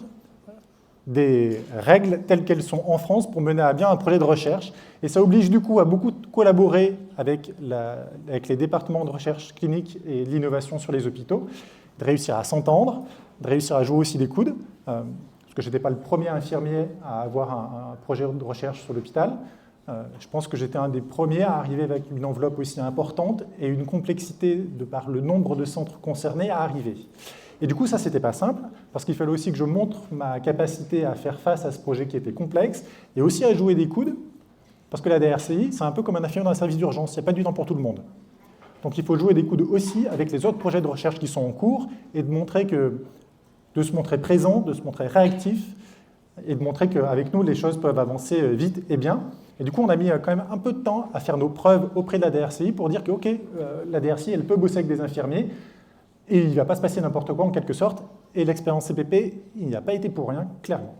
des règles telles qu'elles sont en France pour mener à bien un projet de recherche. Et ça oblige du coup à beaucoup collaborer avec les départements de recherche clinique et de l'innovation sur les hôpitaux, de réussir à s'entendre, de réussir à jouer aussi les coudes, parce que je n'étais pas le premier infirmier à avoir un projet de recherche sur l'hôpital. Je pense que j'étais un des premiers à arriver avec une enveloppe aussi importante et une complexité de par le nombre de centres concernés à arriver. Et du coup, ça, c'était pas simple, parce qu'il fallait aussi que je montre ma capacité à faire face à ce projet qui était complexe, et aussi à jouer des coudes, parce que la DRCI, c'est un peu comme un infirmier dans un service d'urgence, il n'y a pas du temps pour tout le monde. Donc il faut jouer des coudes aussi avec les autres projets de recherche qui sont en cours, et de se montrer présent, de se montrer réactif, et de montrer qu'avec nous, les choses peuvent avancer vite et bien. Et du coup, on a mis quand même un peu de temps à faire nos preuves auprès de la DRCI pour dire que, OK, la DRCI, elle peut bosser avec des infirmiers, et il ne va pas se passer n'importe quoi en quelque sorte, et l'expérience CPP, il n'y a pas été pour rien, clairement.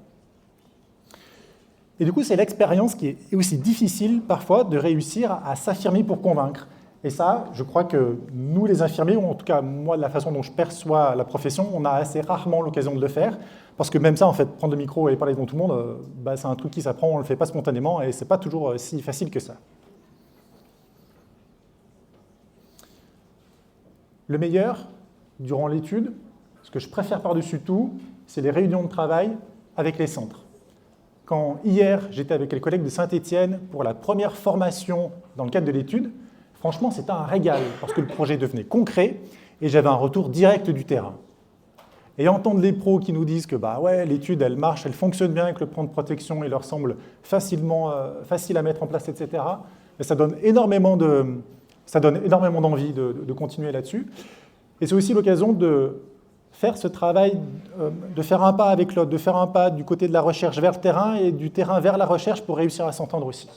Et du coup, c'est l'expérience qui est aussi difficile parfois de réussir à s'affirmer pour convaincre. Et ça, je crois que nous, les infirmiers, ou en tout cas moi, de la façon dont je perçois la profession, on a assez rarement l'occasion de le faire, parce que même ça, en fait, prendre le micro et parler devant tout le monde, c'est un truc qui s'apprend, on ne le fait pas spontanément, et ce n'est pas toujours si facile que ça. Le meilleur, durant l'étude, ce que je préfère par-dessus tout, c'est les réunions de travail avec les centres. Quand hier, j'étais avec les collègues de Saint-Étienne pour la première formation dans le cadre de l'étude, franchement, c'était un régal, parce que le projet devenait concret, et j'avais un retour direct du terrain. Et entendre les pros qui nous disent que ouais, l'étude, elle marche, elle fonctionne bien, que le plan de protection, il leur semble facile à mettre en place, etc., ça donne énormément d'envie de continuer là-dessus. Et c'est aussi l'occasion de faire ce travail, de faire un pas avec l'autre, de faire un pas du côté de la recherche vers le terrain et du terrain vers la recherche pour réussir à s'entendre aussi.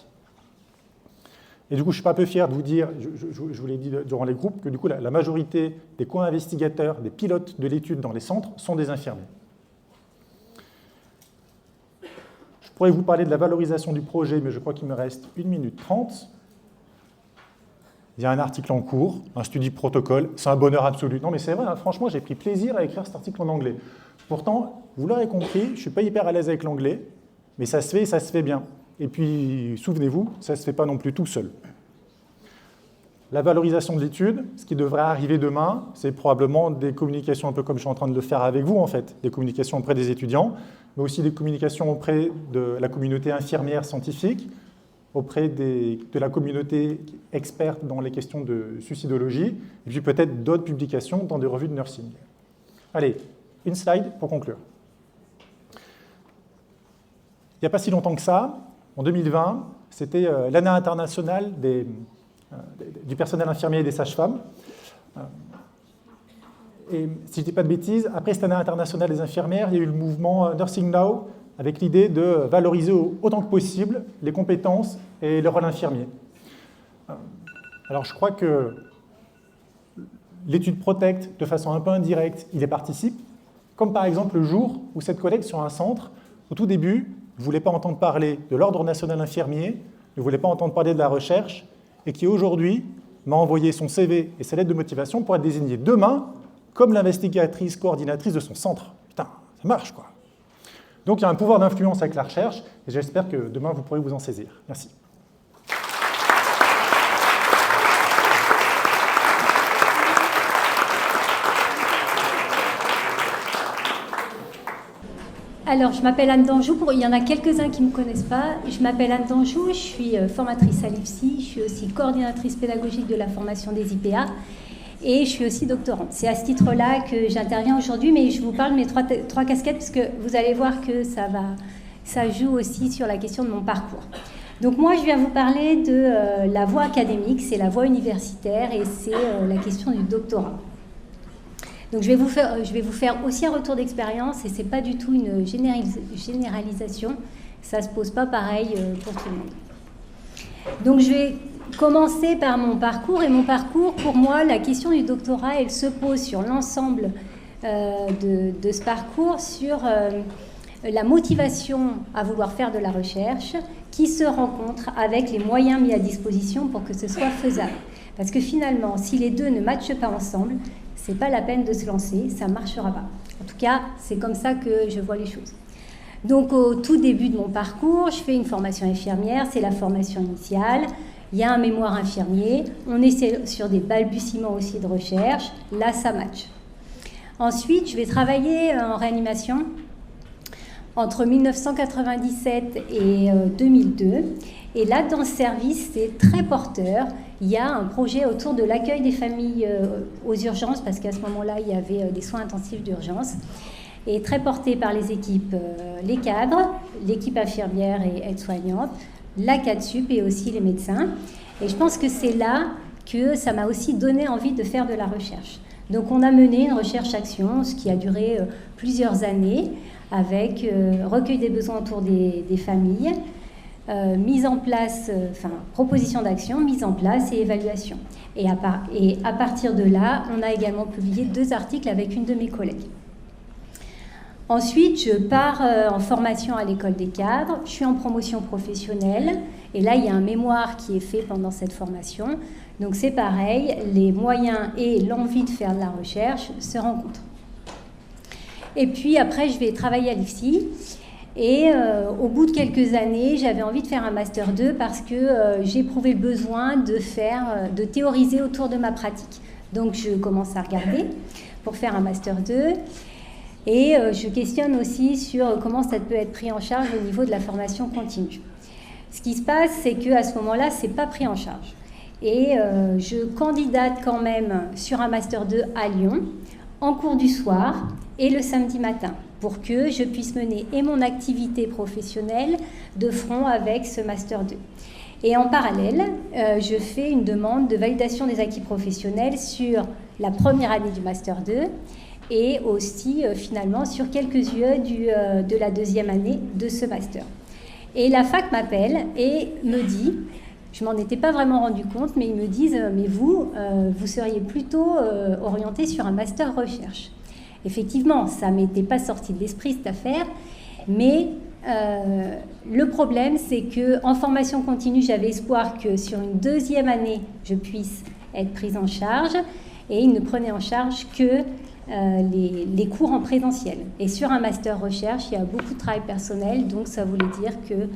Et du coup, je suis pas peu fier de vous dire, je vous l'ai dit durant les groupes, que du coup, la majorité des co-investigateurs, des pilotes de l'étude dans les centres sont des infirmiers. Je pourrais vous parler de la valorisation du projet, mais je crois qu'il me reste 1 minute 30. Il y a un article en cours, un study protocole, c'est un bonheur absolu. Non mais c'est vrai, hein, franchement, j'ai pris plaisir à écrire cet article en anglais. Pourtant, vous l'aurez compris, je ne suis pas hyper à l'aise avec l'anglais, mais ça se fait et ça se fait bien. Et puis, souvenez-vous, ça ne se fait pas non plus tout seul. La valorisation de l'étude, ce qui devrait arriver demain, c'est probablement des communications un peu comme je suis en train de le faire avec vous, en fait, des communications auprès des étudiants, mais aussi des communications auprès de la communauté infirmière scientifique, auprès de la communauté experte dans les questions de suicidologie, et puis peut-être d'autres publications dans des revues de nursing. Allez, une slide pour conclure. Il n'y a pas si longtemps que ça, en 2020, c'était l'année internationale du personnel infirmier et des sages-femmes. Et si je ne dis pas de bêtises, après cette année internationale des infirmières, il y a eu le mouvement Nursing Now, avec l'idée de valoriser autant que possible les compétences et le rôle infirmier. Alors je crois que l'étude Protect, de façon un peu indirecte, il y participe, comme par exemple le jour où cette collègue sur un centre, au tout début, ne voulait pas entendre parler de l'Ordre national infirmier, ne voulait pas entendre parler de la recherche, et qui aujourd'hui m'a envoyé son CV et sa lettre de motivation pour être désignée demain comme l'investigatrice coordinatrice de son centre. Putain, ça marche quoi. Donc il y a un pouvoir d'influence avec la recherche, et j'espère que demain vous pourrez vous en saisir. Merci. Alors, je m'appelle Anne Danjou, il y en a quelques-uns qui ne me connaissent pas. Je m'appelle Anne Danjou, je suis formatrice à l'IFSI, je suis aussi coordinatrice pédagogique de la formation des IPA et je suis aussi doctorante. C'est à ce titre-là que j'interviens aujourd'hui, mais je vous parle de mes trois casquettes parce que vous allez voir que ça joue aussi sur la question de mon parcours. Donc moi, je viens vous parler de la voie académique, c'est la voie universitaire et c'est la question du doctorat. Donc je vais vous faire aussi un retour d'expérience et ce n'est pas du tout une généralisation, ça ne se pose pas pareil pour tout le monde. Donc je vais commencer par mon parcours et mon parcours, pour moi, la question du doctorat, elle se pose sur l'ensemble de ce parcours, sur la motivation à vouloir faire de la recherche qui se rencontre avec les moyens mis à disposition pour que ce soit faisable. Parce que finalement, si les deux ne matchent pas ensemble, ce n'est pas la peine de se lancer, ça ne marchera pas. En tout cas, c'est comme ça que je vois les choses. Donc, au tout début de mon parcours, je fais une formation infirmière, c'est la formation initiale. Il y a un mémoire infirmier, on est sur des balbutiements aussi de recherche. Là, ça match. Ensuite, je vais travailler en réanimation entre 1997 et 2002. Et là, dans ce service, c'est très porteur. Il y a un projet autour de l'accueil des familles aux urgences, parce qu'à ce moment-là, il y avait des soins intensifs d'urgence, et très porté par les équipes, les cadres, l'équipe infirmière et aide-soignante, la CADSUP et aussi les médecins. Et je pense que c'est là que ça m'a aussi donné envie de faire de la recherche. Donc on a mené une recherche-action, ce qui a duré plusieurs années, avec recueil des besoins autour des familles, mise en place, proposition d'action, mise en place et évaluation. Et à partir de là, on a également publié 2 articles avec une de mes collègues. Ensuite, je pars en formation à l'école des cadres, je suis en promotion professionnelle, et là, il y a un mémoire qui est fait pendant cette formation. Donc c'est pareil, les moyens et l'envie de faire de la recherche se rencontrent. Et puis après, je vais travailler à l'IFSI. Et au bout de quelques années, j'avais envie de faire un Master 2 parce que j'éprouvais le besoin de théoriser autour de ma pratique. Donc je commence à regarder pour faire un Master 2. Et je questionne aussi sur comment ça peut être pris en charge au niveau de la formation continue. Ce qui se passe, c'est qu'à ce moment-là, ce n'est pas pris en charge. Et je candidate quand même sur un Master 2 à Lyon, en cours du soir et le samedi matin, pour que je puisse mener et mon activité professionnelle de front avec ce Master 2. Et en parallèle, je fais une demande de validation des acquis professionnels sur la première année du Master 2 et aussi finalement sur quelques yeux de la deuxième année de ce Master. Et la fac m'appelle et me dit, je ne m'en étais pas vraiment rendu compte, mais ils me disent « mais vous seriez plutôt orienté sur un Master recherche ». Effectivement, ça ne m'était pas sorti de l'esprit cette affaire, mais Le problème, c'est qu'en formation continue, j'avais espoir que sur une deuxième année, je puisse être prise en charge, et ils ne prenaient en charge que les cours en présentiel. Et sur un master recherche, il y a beaucoup de travail personnel, donc ça voulait dire que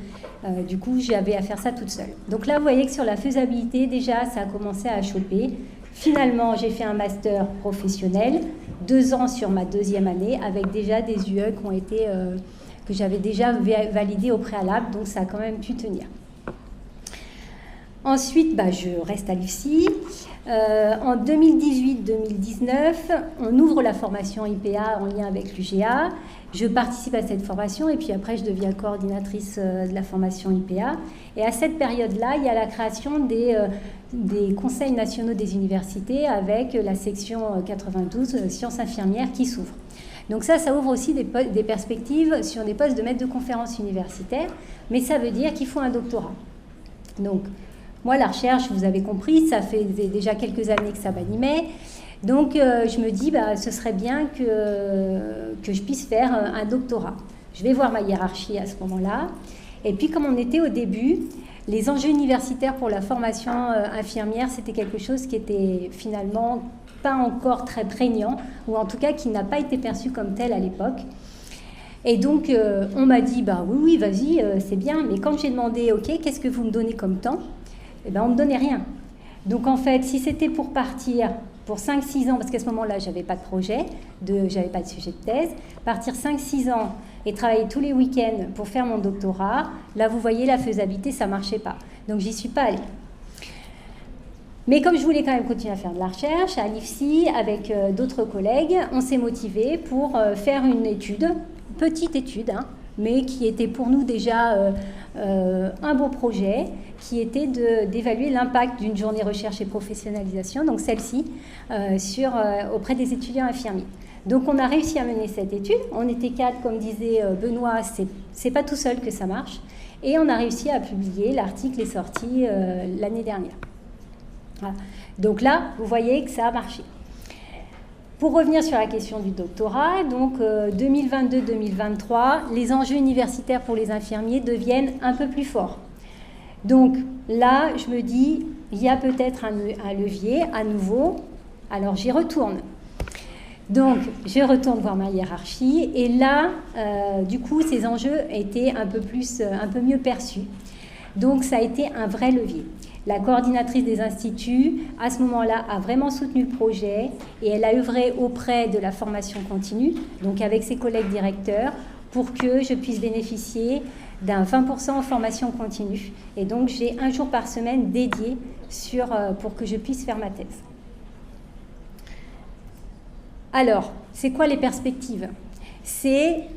du coup, j'avais à faire ça toute seule. Donc là, vous voyez que sur la faisabilité, déjà, ça a commencé à choper. Finalement, j'ai fait un master professionnel, 2 ans sur ma deuxième année, avec déjà des UE qui ont été, que j'avais déjà validées au préalable, donc ça a quand même pu tenir. Ensuite, je reste à l'IFSI. En 2018-2019, on ouvre la formation IPA en lien avec l'UGA. Je participe à cette formation et puis après, je deviens coordinatrice de la formation IPA. Et à cette période-là, il y a la création des conseils nationaux des universités avec la section 92 sciences infirmières qui s'ouvre. Donc ça ouvre aussi des perspectives sur des postes de maître de conférences universitaires, mais ça veut dire qu'il faut un doctorat. Donc, moi, la recherche, vous avez compris, ça fait déjà quelques années que ça m'animait. Donc, je me dis, ce serait bien que je puisse faire un doctorat. Je vais voir ma hiérarchie à ce moment-là. Et puis, comme on était au début, les enjeux universitaires pour la formation infirmière, c'était quelque chose qui était finalement pas encore très prégnant, ou en tout cas qui n'a pas été perçu comme tel à l'époque. Et donc, on m'a dit, oui, vas-y, c'est bien. Mais quand j'ai demandé, OK, qu'est-ce que vous me donnez comme temps ? On ne me donnait rien. Donc, en fait, si c'était pour partir pour 5-6 ans, parce qu'à ce moment-là, je n'avais pas de projet, je n'avais pas de sujet de thèse, partir 5-6 ans et travailler tous les week-ends pour faire mon doctorat, là, vous voyez, la faisabilité, ça ne marchait pas. Donc, j'y suis pas allée. Mais comme je voulais quand même continuer à faire de la recherche, à l'IFSI, avec d'autres collègues, on s'est motivés pour faire une étude, petite étude, mais qui était pour nous déjà un beau projet, qui était d'évaluer l'impact d'une journée recherche et professionnalisation, donc celle-ci, auprès des étudiants infirmiers. Donc on a réussi à mener cette étude, on était 4, comme disait Benoît, c'est pas tout seul que ça marche, et on a réussi à publier, l'article est sorti l'année dernière. Voilà. Donc là, vous voyez que ça a marché. Pour revenir sur la question du doctorat, donc 2022-2023, les enjeux universitaires pour les infirmiers deviennent un peu plus forts. Donc là, je me dis, il y a peut-être un levier à nouveau, alors j'y retourne. Donc, je retourne voir ma hiérarchie, et là, du coup, ces enjeux étaient un peu mieux perçus. Donc, ça a été un vrai levier. La coordinatrice des instituts, à ce moment-là, a vraiment soutenu le projet et elle a œuvré auprès de la formation continue, donc avec ses collègues directeurs, pour que je puisse bénéficier d'un 20% en formation continue. Et donc, j'ai 1 jour par semaine dédié pour que je puisse faire ma thèse. Alors, c'est quoi les perspectives ? C'est,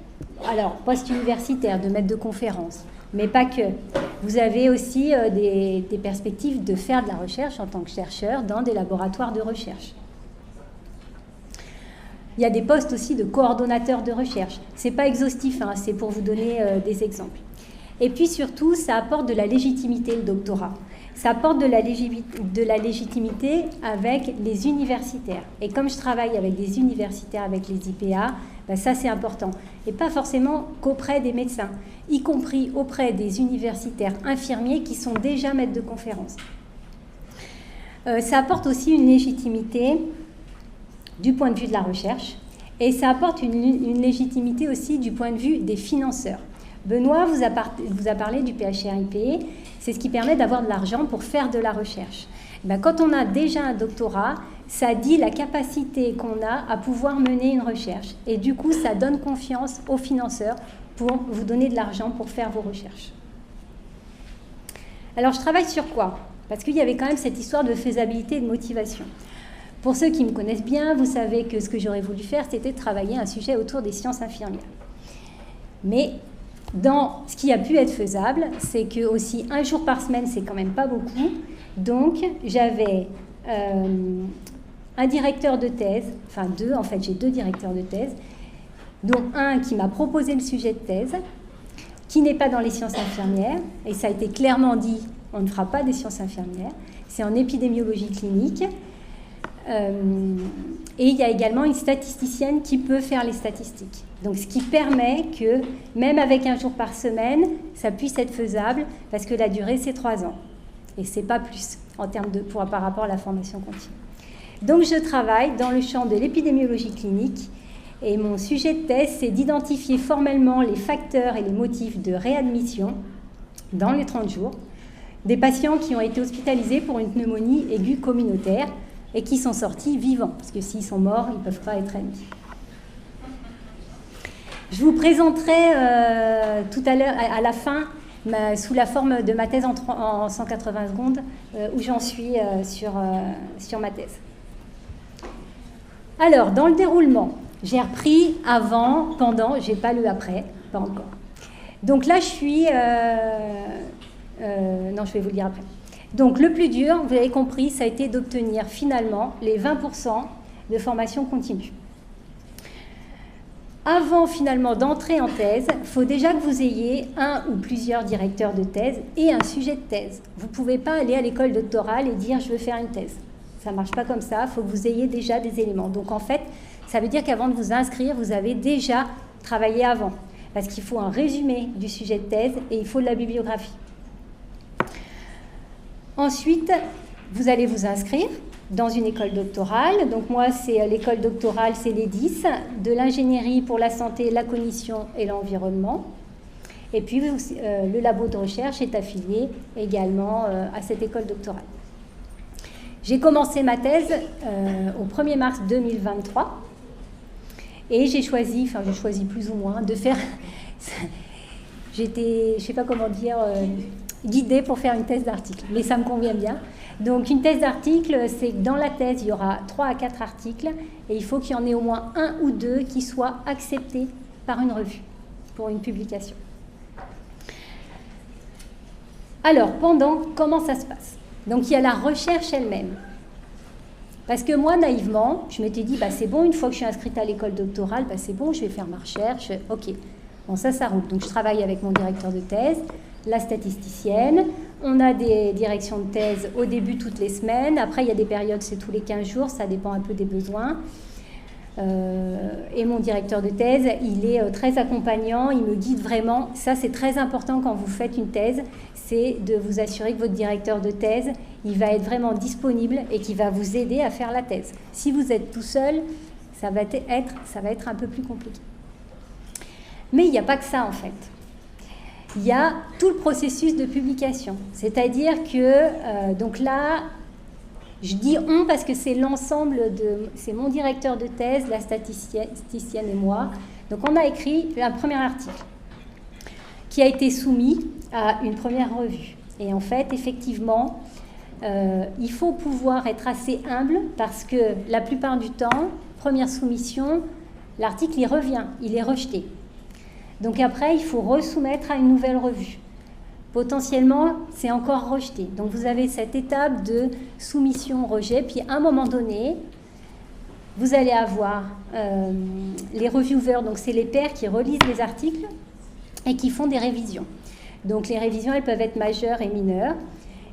poste universitaire, de maître de conférence, mais pas que. Vous avez aussi des perspectives de faire de la recherche en tant que chercheur dans des laboratoires de recherche. Il y a des postes aussi de coordonnateurs de recherche. Ce n'est pas exhaustif, c'est pour vous donner des exemples. Et puis surtout, ça apporte de la légitimité, le doctorat. Ça apporte de la légitimité avec les universitaires. Et comme je travaille avec des universitaires, avec les IPA, ça c'est important. Et pas forcément qu'auprès des médecins, y compris auprès des universitaires infirmiers qui sont déjà maîtres de conférences. Ça apporte aussi une légitimité du point de vue de la recherche et ça apporte une légitimité aussi du point de vue des financeurs. Benoît vous a parlé du PHRIP, c'est ce qui permet d'avoir de l'argent pour faire de la recherche. Quand on a déjà un doctorat, ça dit la capacité qu'on a à pouvoir mener une recherche. Et du coup, ça donne confiance aux financeurs pour vous donner de l'argent pour faire vos recherches. Alors, je travaille sur quoi ? Parce qu'il y avait quand même cette histoire de faisabilité et de motivation. Pour ceux qui me connaissent bien, vous savez que ce que j'aurais voulu faire, c'était de travailler un sujet autour des sciences infirmières. Mais dans ce qui a pu être faisable, c'est que aussi 1 jour par semaine, c'est quand même pas beaucoup. Donc, j'avais un directeur de thèse, enfin 2, en fait, j'ai 2 directeurs de thèse, dont un qui m'a proposé le sujet de thèse, qui n'est pas dans les sciences infirmières, et ça a été clairement dit, on ne fera pas des sciences infirmières, c'est en épidémiologie clinique. Et il y a également une statisticienne qui peut faire les statistiques. Donc, ce qui permet que, même avec un jour par semaine, ça puisse être faisable, parce que la durée, c'est 3 ans. Et ce n'est pas plus, en termes par rapport à la formation continue. Donc, je travaille dans le champ de l'épidémiologie clinique, et mon sujet de thèse, c'est d'identifier formellement les facteurs et les motifs de réadmission dans les 30 jours des patients qui ont été hospitalisés pour une pneumonie aiguë communautaire et qui sont sortis vivants, parce que s'ils sont morts, ils ne peuvent pas être admis. Je vous présenterai tout à l'heure, à la fin, sous la forme de ma thèse en 180 secondes, où j'en suis sur ma thèse. Alors, dans le déroulement, j'ai repris avant, pendant, je n'ai pas lu après, pas encore. Donc là, je suis... non, je vais vous le dire après. Donc, le plus dur, vous avez compris, ça a été d'obtenir finalement les 20% de formation continue. Avant finalement d'entrer en thèse, il faut déjà que vous ayez un ou plusieurs directeurs de thèse et un sujet de thèse. Vous ne pouvez pas aller à l'école doctorale et dire « je veux faire une thèse ». Ça ne marche pas comme ça, il faut que vous ayez déjà des éléments. Donc en fait, ça veut dire qu'avant de vous inscrire, vous avez déjà travaillé avant. Parce qu'il faut un résumé du sujet de thèse et il faut de la bibliographie. Ensuite, vous allez vous inscrire dans une école doctorale. Donc moi, c'est l'école doctorale, c'est l'EDIS, de l'ingénierie pour la santé, la cognition et l'environnement. Et puis, le labo de recherche est affilié également à cette école doctorale. J'ai commencé ma thèse au 1er mars 2023 et j'ai choisi plus ou moins de faire... J'étais, je ne sais pas comment dire, guidée pour faire une thèse d'article, mais ça me convient bien. Donc une thèse d'article, c'est que dans la thèse, il y aura 3 à 4 articles et il faut qu'il y en ait au moins 1 ou 2 qui soient acceptés par une revue pour une publication. Alors, comment ça se passe? Donc, il y a la recherche elle-même. Parce que moi, naïvement, je m'étais dit, c'est bon, une fois que je suis inscrite à l'école doctorale, c'est bon, je vais faire ma recherche. OK. Bon, ça roule. Donc, je travaille avec mon directeur de thèse, la statisticienne. On a des directions de thèse au début toutes les semaines. Après, il y a des périodes, c'est tous les 15 jours. Ça dépend un peu des besoins. Et mon directeur de thèse, il est très accompagnant, il me guide vraiment. Ça, c'est très important quand vous faites une thèse, c'est de vous assurer que votre directeur de thèse, il va être vraiment disponible et qu'il va vous aider à faire la thèse. Si vous êtes tout seul, ça va être un peu plus compliqué. Mais il n'y a pas que ça, en fait. Il y a tout le processus de publication. C'est-à-dire que, donc là, je dis « on » parce que c'est c'est mon directeur de thèse, la statisticienne et moi. Donc on a écrit un premier article qui a été soumis à une première revue. Et en fait, effectivement, il faut pouvoir être assez humble parce que la plupart du temps, première soumission, l'article il revient, il est rejeté. Donc après, il faut resoumettre à une nouvelle revue. Potentiellement, c'est encore rejeté. Donc, vous avez cette étape de soumission-rejet. Puis, à un moment donné, vous allez avoir les reviewers. Donc, c'est les pairs qui relisent les articles et qui font des révisions. Donc, les révisions, elles peuvent être majeures et mineures.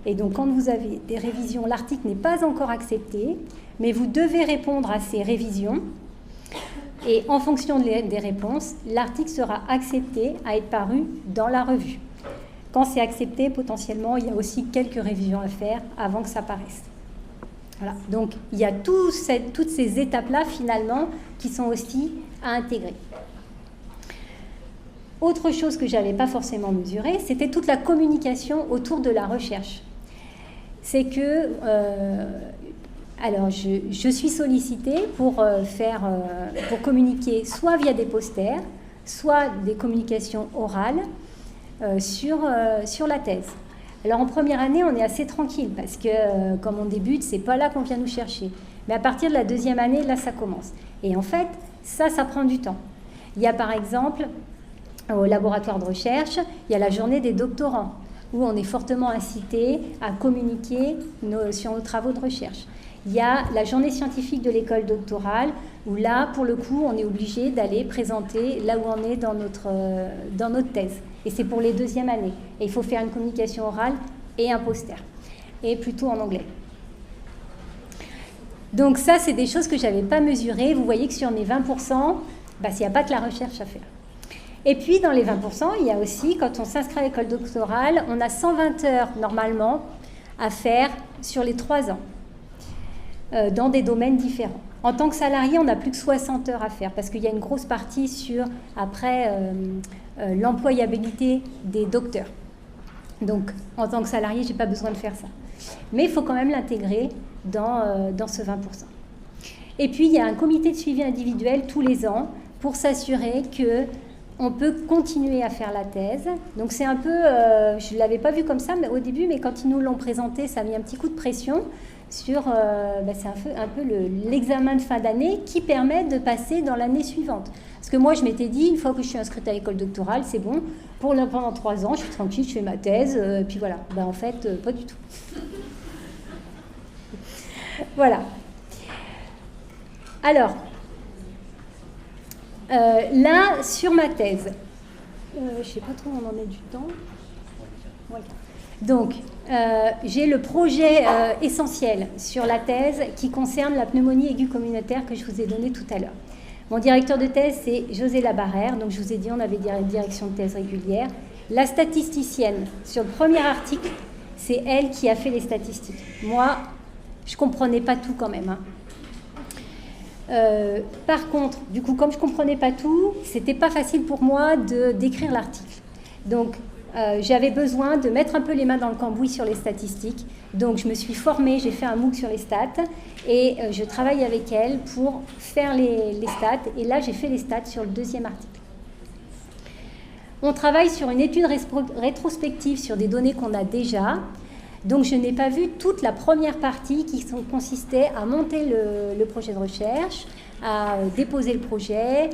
Et donc, quand vous avez des révisions, l'article n'est pas encore accepté, mais vous devez répondre à ces révisions. Et en fonction des réponses, l'article sera accepté à être paru dans la revue. Quand c'est accepté, potentiellement, il y a aussi quelques révisions à faire avant que ça paraisse. Voilà. Donc, il y a toutes ces étapes-là, finalement, qui sont aussi à intégrer. Autre chose que je n'avais pas forcément mesurée, c'était toute la communication autour de la recherche. C'est que, alors, je suis sollicitée pour communiquer soit via des posters, soit des communications orales, sur la thèse. Alors en première année, on est assez tranquille parce que comme on débute, c'est pas là qu'on vient nous chercher. Mais à partir de la deuxième année, là, ça commence. Et en fait, ça prend du temps. Il y a par exemple, au laboratoire de recherche, il y a la journée des doctorants où on est fortement incité à communiquer sur nos travaux de recherche. Il y a la journée scientifique de l'école doctorale où là, pour le coup, on est obligé d'aller présenter là où on est dans notre thèse. Et c'est pour les deuxièmes années. Et il faut faire une communication orale et un poster. Et plutôt en anglais. Donc ça, c'est des choses que je n'avais pas mesurées. Vous voyez que sur mes 20%, il n'y a pas que la recherche à faire. Et puis, dans les 20%, il y a aussi, quand on s'inscrit à l'école doctorale, on a 120 heures, normalement, à faire sur les 3 ans, dans des domaines différents. En tant que salarié, on n'a plus que 60 heures à faire, parce qu'il y a une grosse partie sur, après, l'employabilité des docteurs. Donc, en tant que salarié, je n'ai pas besoin de faire ça. Mais il faut quand même l'intégrer dans ce 20%. Et puis, il y a un comité de suivi individuel tous les ans pour s'assurer qu'on peut continuer à faire la thèse. Donc, c'est un peu, je ne l'avais pas vu comme ça au début, mais quand ils nous l'ont présenté, ça a mis un petit coup de pression sur, c'est un peu l'examen de fin d'année qui permet de passer dans l'année suivante. Parce que moi, je m'étais dit, une fois que je suis inscrite à l'école doctorale, c'est bon, pendant 3 ans, je suis tranquille, je fais ma thèse, puis voilà. En fait, pas du tout. Voilà. Alors, là, sur ma thèse, je ne sais pas trop où on en est du temps. Voilà. Donc, j'ai le projet essentiel sur la thèse qui concerne la pneumonie aiguë communautaire que je vous ai donné tout à l'heure. Mon directeur de thèse, c'est José Labarrère. Donc, je vous ai dit, on avait une direction de thèse régulière. La statisticienne, sur le premier article, c'est elle qui a fait les statistiques. Moi, je ne comprenais pas tout quand même. Par contre, du coup, comme je ne comprenais pas tout, ce n'était pas facile pour moi d'écrire l'article. Donc, j'avais besoin de mettre un peu les mains dans le cambouis sur les statistiques. Donc, je me suis formée, j'ai fait un MOOC sur les stats et je travaille avec elle pour faire les stats. Et là, j'ai fait les stats sur le deuxième article. On travaille sur une étude rétrospective sur des données qu'on a déjà. Donc, je n'ai pas vu toute la première partie qui consistait à monter le projet de recherche, à déposer le projet,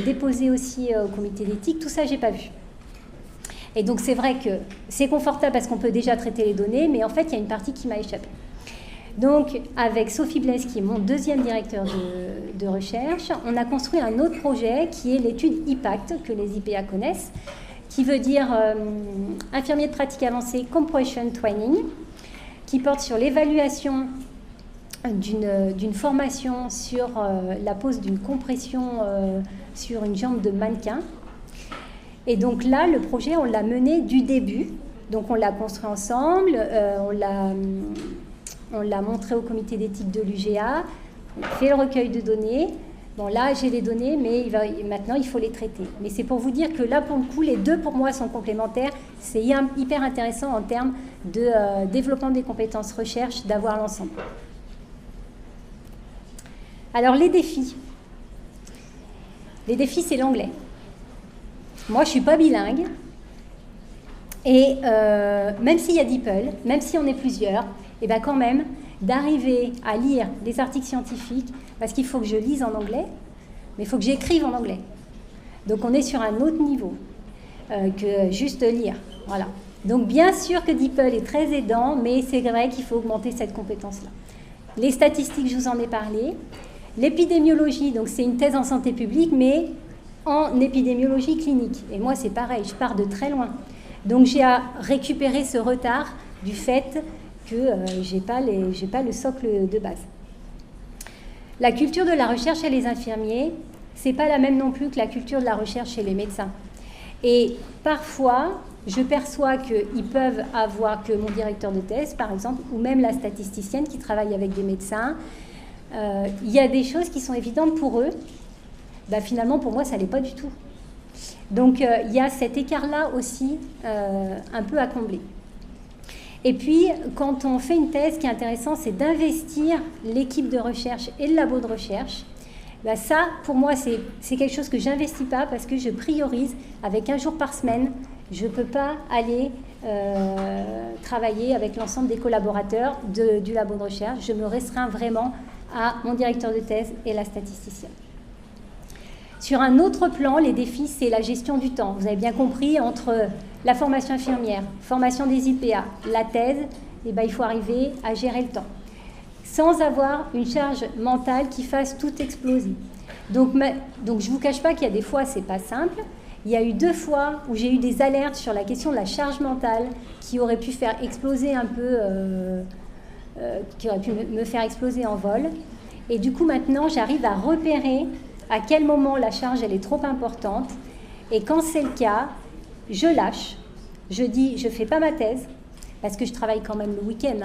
déposer aussi au comité d'éthique. Tout ça, je n'ai pas vu. Et donc, c'est vrai que c'est confortable parce qu'on peut déjà traiter les données, mais en fait, il y a une partie qui m'a échappé. Donc, avec Sophie Blaise, qui est mon deuxième directeur de recherche, on a construit un autre projet qui est l'étude IPACT, que les IPA connaissent, qui veut dire infirmier de pratique avancée compression training, qui porte sur l'évaluation d'une formation sur la pose d'une compression sur une jambe de mannequin. Et donc là, le projet, on l'a mené du début. Donc on l'a construit ensemble, on l'a montré au comité d'éthique de l'UGA, on a fait le recueil de données. Bon, là, j'ai les données, mais maintenant, il faut les traiter. Mais c'est pour vous dire que là, pour le coup, les deux, pour moi, sont complémentaires. C'est hyper intéressant en termes de développement des compétences recherche, d'avoir l'ensemble. Alors, les défis. Les défis, c'est l'anglais. Moi, je ne suis pas bilingue. Et même s'il y a DeepL, même si on est plusieurs, et bien quand même, d'arriver à lire des articles scientifiques, parce qu'il faut que je lise en anglais, mais il faut que j'écrive en anglais. Donc on est sur un autre niveau que juste lire. Voilà. Donc bien sûr que DeepL est très aidant, mais c'est vrai qu'il faut augmenter cette compétence-là. Les statistiques, je vous en ai parlé. L'épidémiologie, donc c'est une thèse en santé publique, mais en épidémiologie clinique. Et moi, c'est pareil, je pars de très loin. Donc j'ai à récupérer ce retard du fait que je n'ai pas le socle de base. La culture de la recherche chez les infirmiers, ce n'est pas la même non plus que la culture de la recherche chez les médecins. Et parfois, je perçois qu'ils peuvent avoir, que mon directeur de thèse, par exemple, ou même la statisticienne qui travaille avec des médecins, il y a des choses qui sont évidentes pour eux. Ben, finalement, pour moi, ça ne l'est pas du tout. Donc, il y a cet écart-là aussi un peu à combler. Et puis, quand on fait une thèse, ce qui est intéressant, c'est d'investir l'équipe de recherche et le labo de recherche. Ben ça, pour moi, c'est quelque chose que je n'investis pas parce que je priorise avec 1 jour par semaine. Je ne peux pas aller travailler avec l'ensemble des collaborateurs du labo de recherche. Je me restreins vraiment à mon directeur de thèse et la statisticienne. Sur un autre plan, les défis, c'est la gestion du temps. Vous avez bien compris, entre la formation infirmière, formation des IPA, la thèse, eh ben, il faut arriver à gérer le temps, sans avoir une charge mentale qui fasse tout exploser. Donc je ne vous cache pas qu'il y a des fois, ce n'est pas simple. Il y a eu 2 fois où j'ai eu des alertes sur la question de la charge mentale qui aurait pu faire exploser un peu, qui aurait pu me faire exploser en vol. Et du coup, maintenant, j'arrive à repérer à quel moment la charge elle est trop importante. Et quand c'est le cas, je lâche. Je dis, je ne fais pas ma thèse, parce que je travaille quand même le week-end.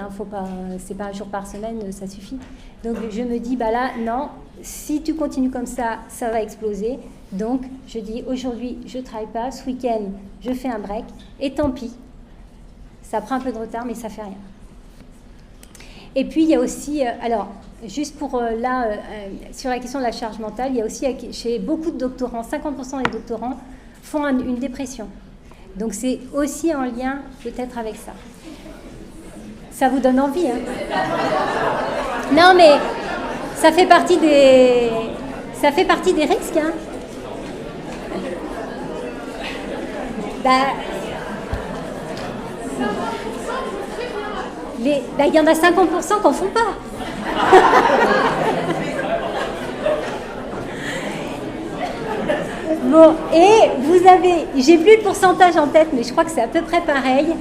C'est pas un jour par semaine, ça suffit. Donc, je me dis, bah là, non, si tu continues comme ça, ça va exploser. Donc, je dis, aujourd'hui, je ne travaille pas. Ce week-end, je fais un break. Et tant pis. Ça prend un peu de retard, mais ça ne fait rien. Et puis, il y a aussi, alors, juste pour sur la question de la charge mentale, il y a aussi, chez beaucoup de doctorants, 50% des doctorants font une dépression. Donc, c'est aussi en lien peut-être avec ça. Ça vous donne envie, hein? Non, mais ça fait partie des risques, hein? Il y en a 50% qui n'en font pas. Bon, et j'ai plus le pourcentage en tête, mais je crois que c'est à peu près pareil,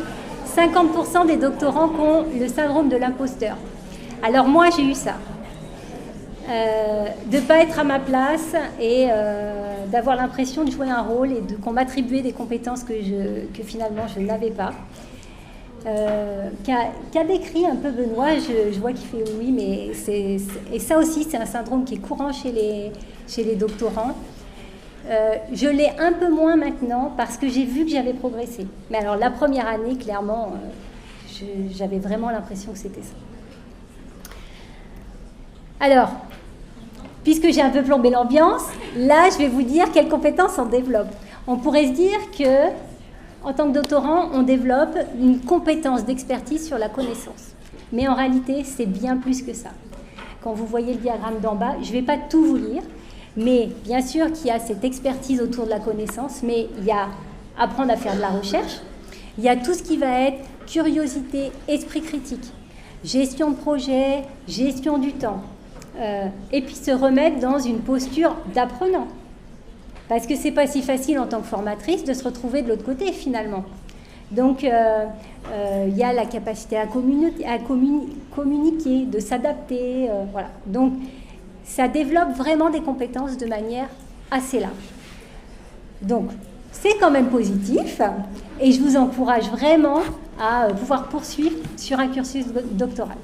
50% des doctorants qui ont le syndrome de l'imposteur. Alors moi, j'ai eu ça. De ne pas être à ma place et d'avoir l'impression de jouer un rôle et qu'on m'attribuait des compétences que finalement je n'avais pas. Qu'a décrit un peu Benoît, je vois qu'il fait oui, mais et ça aussi c'est un syndrome qui est courant chez les doctorants. Je l'ai un peu moins maintenant parce que j'ai vu que j'avais progressé. Mais alors la première année, clairement, j'avais vraiment l'impression que c'était ça. Alors, puisque j'ai un peu plombé l'ambiance, là je vais vous dire quelles compétences on développe. On pourrait se dire que en tant que doctorant, on développe une compétence d'expertise sur la connaissance. Mais en réalité, c'est bien plus que ça. Quand vous voyez le diagramme d'en bas, je ne vais pas tout vous lire, mais bien sûr qu'il y a cette expertise autour de la connaissance, mais il y a apprendre à faire de la recherche, il y a tout ce qui va être curiosité, esprit critique, gestion de projet, gestion du temps, et puis se remettre dans une posture d'apprenant. Parce que c'est pas si facile en tant que formatrice de se retrouver de l'autre côté finalement. Donc il y a la capacité à communiquer, de s'adapter, voilà. Donc ça développe vraiment des compétences de manière assez large. Donc c'est quand même positif et je vous encourage vraiment à pouvoir poursuivre sur un cursus doctoral.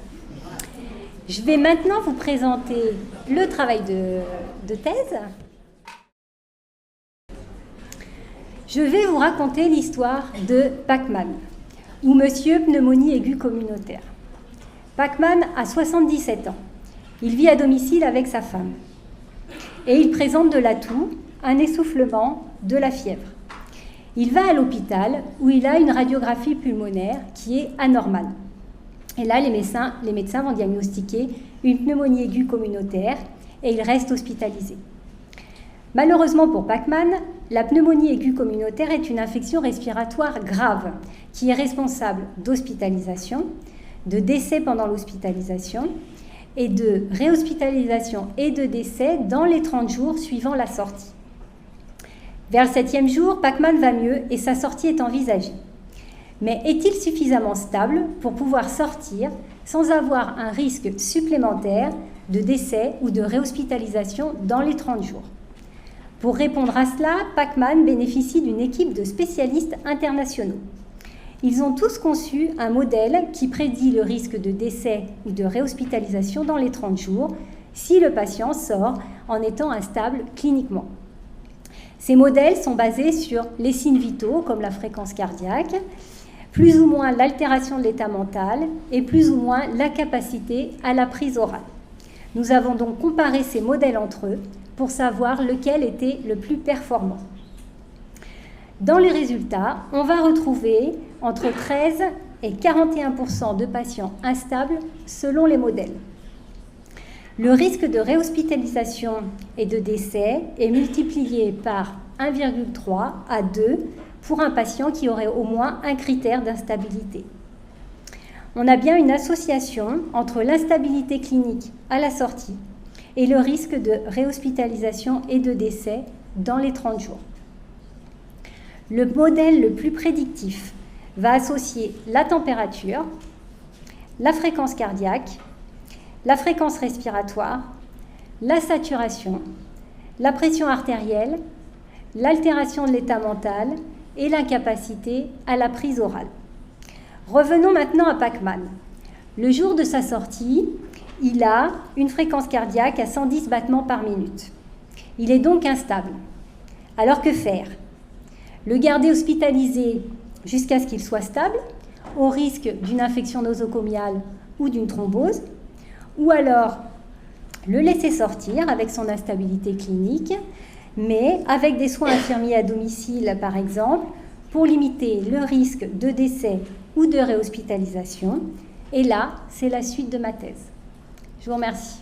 Je vais maintenant vous présenter le travail de thèse. Je vais vous raconter l'histoire de Pacman, ou Monsieur Pneumonie aiguë communautaire. Pacman a 77 ans. Il vit à domicile avec sa femme. Et il présente de la toux, un essoufflement, de la fièvre. Il va à l'hôpital où il a une radiographie pulmonaire qui est anormale. Et là, les médecins vont diagnostiquer une pneumonie aiguë communautaire et il reste hospitalisé. Malheureusement pour Pacman, la pneumonie aiguë communautaire est une infection respiratoire grave qui est responsable d'hospitalisation, de décès pendant l'hospitalisation et de réhospitalisation et de décès dans les 30 jours suivant la sortie. Vers le 7e jour, Pacman va mieux et sa sortie est envisagée. Mais est-il suffisamment stable pour pouvoir sortir sans avoir un risque supplémentaire de décès ou de réhospitalisation dans les 30 jours ? Pour répondre à cela, Pacman bénéficie d'une équipe de spécialistes internationaux. Ils ont tous conçu un modèle qui prédit le risque de décès ou de réhospitalisation dans les 30 jours si le patient sort en étant instable cliniquement. Ces modèles sont basés sur les signes vitaux comme la fréquence cardiaque, plus ou moins l'altération de l'état mental et plus ou moins la capacité à la prise orale. Nous avons donc comparé ces modèles entre eux pour savoir lequel était le plus performant. Dans les résultats, on va retrouver entre 13 et 41% de patients instables selon les modèles. Le risque de réhospitalisation et de décès est multiplié par 1,3 à 2 pour un patient qui aurait au moins un critère d'instabilité. On a bien une association entre l'instabilité clinique à la sortie et le risque de réhospitalisation et de décès dans les 30 jours. Le modèle le plus prédictif va associer la température, la fréquence cardiaque, la fréquence respiratoire la saturation, la pression artérielle, l'altération de l'état mental et l'incapacité à la prise orale. Revenons maintenant à Pachmann. Le jour de sa sortie, il a une fréquence cardiaque à 110 battements par minute. Il est donc instable. Alors que faire? Le garder hospitalisé jusqu'à ce qu'il soit stable, au risque d'une infection nosocomiale ou d'une thrombose, ou alors le laisser sortir avec son instabilité clinique, mais avec des soins infirmiers à domicile, par exemple, pour limiter le risque de décès ou de réhospitalisation. Et là, c'est la suite de ma thèse. Je vous remercie.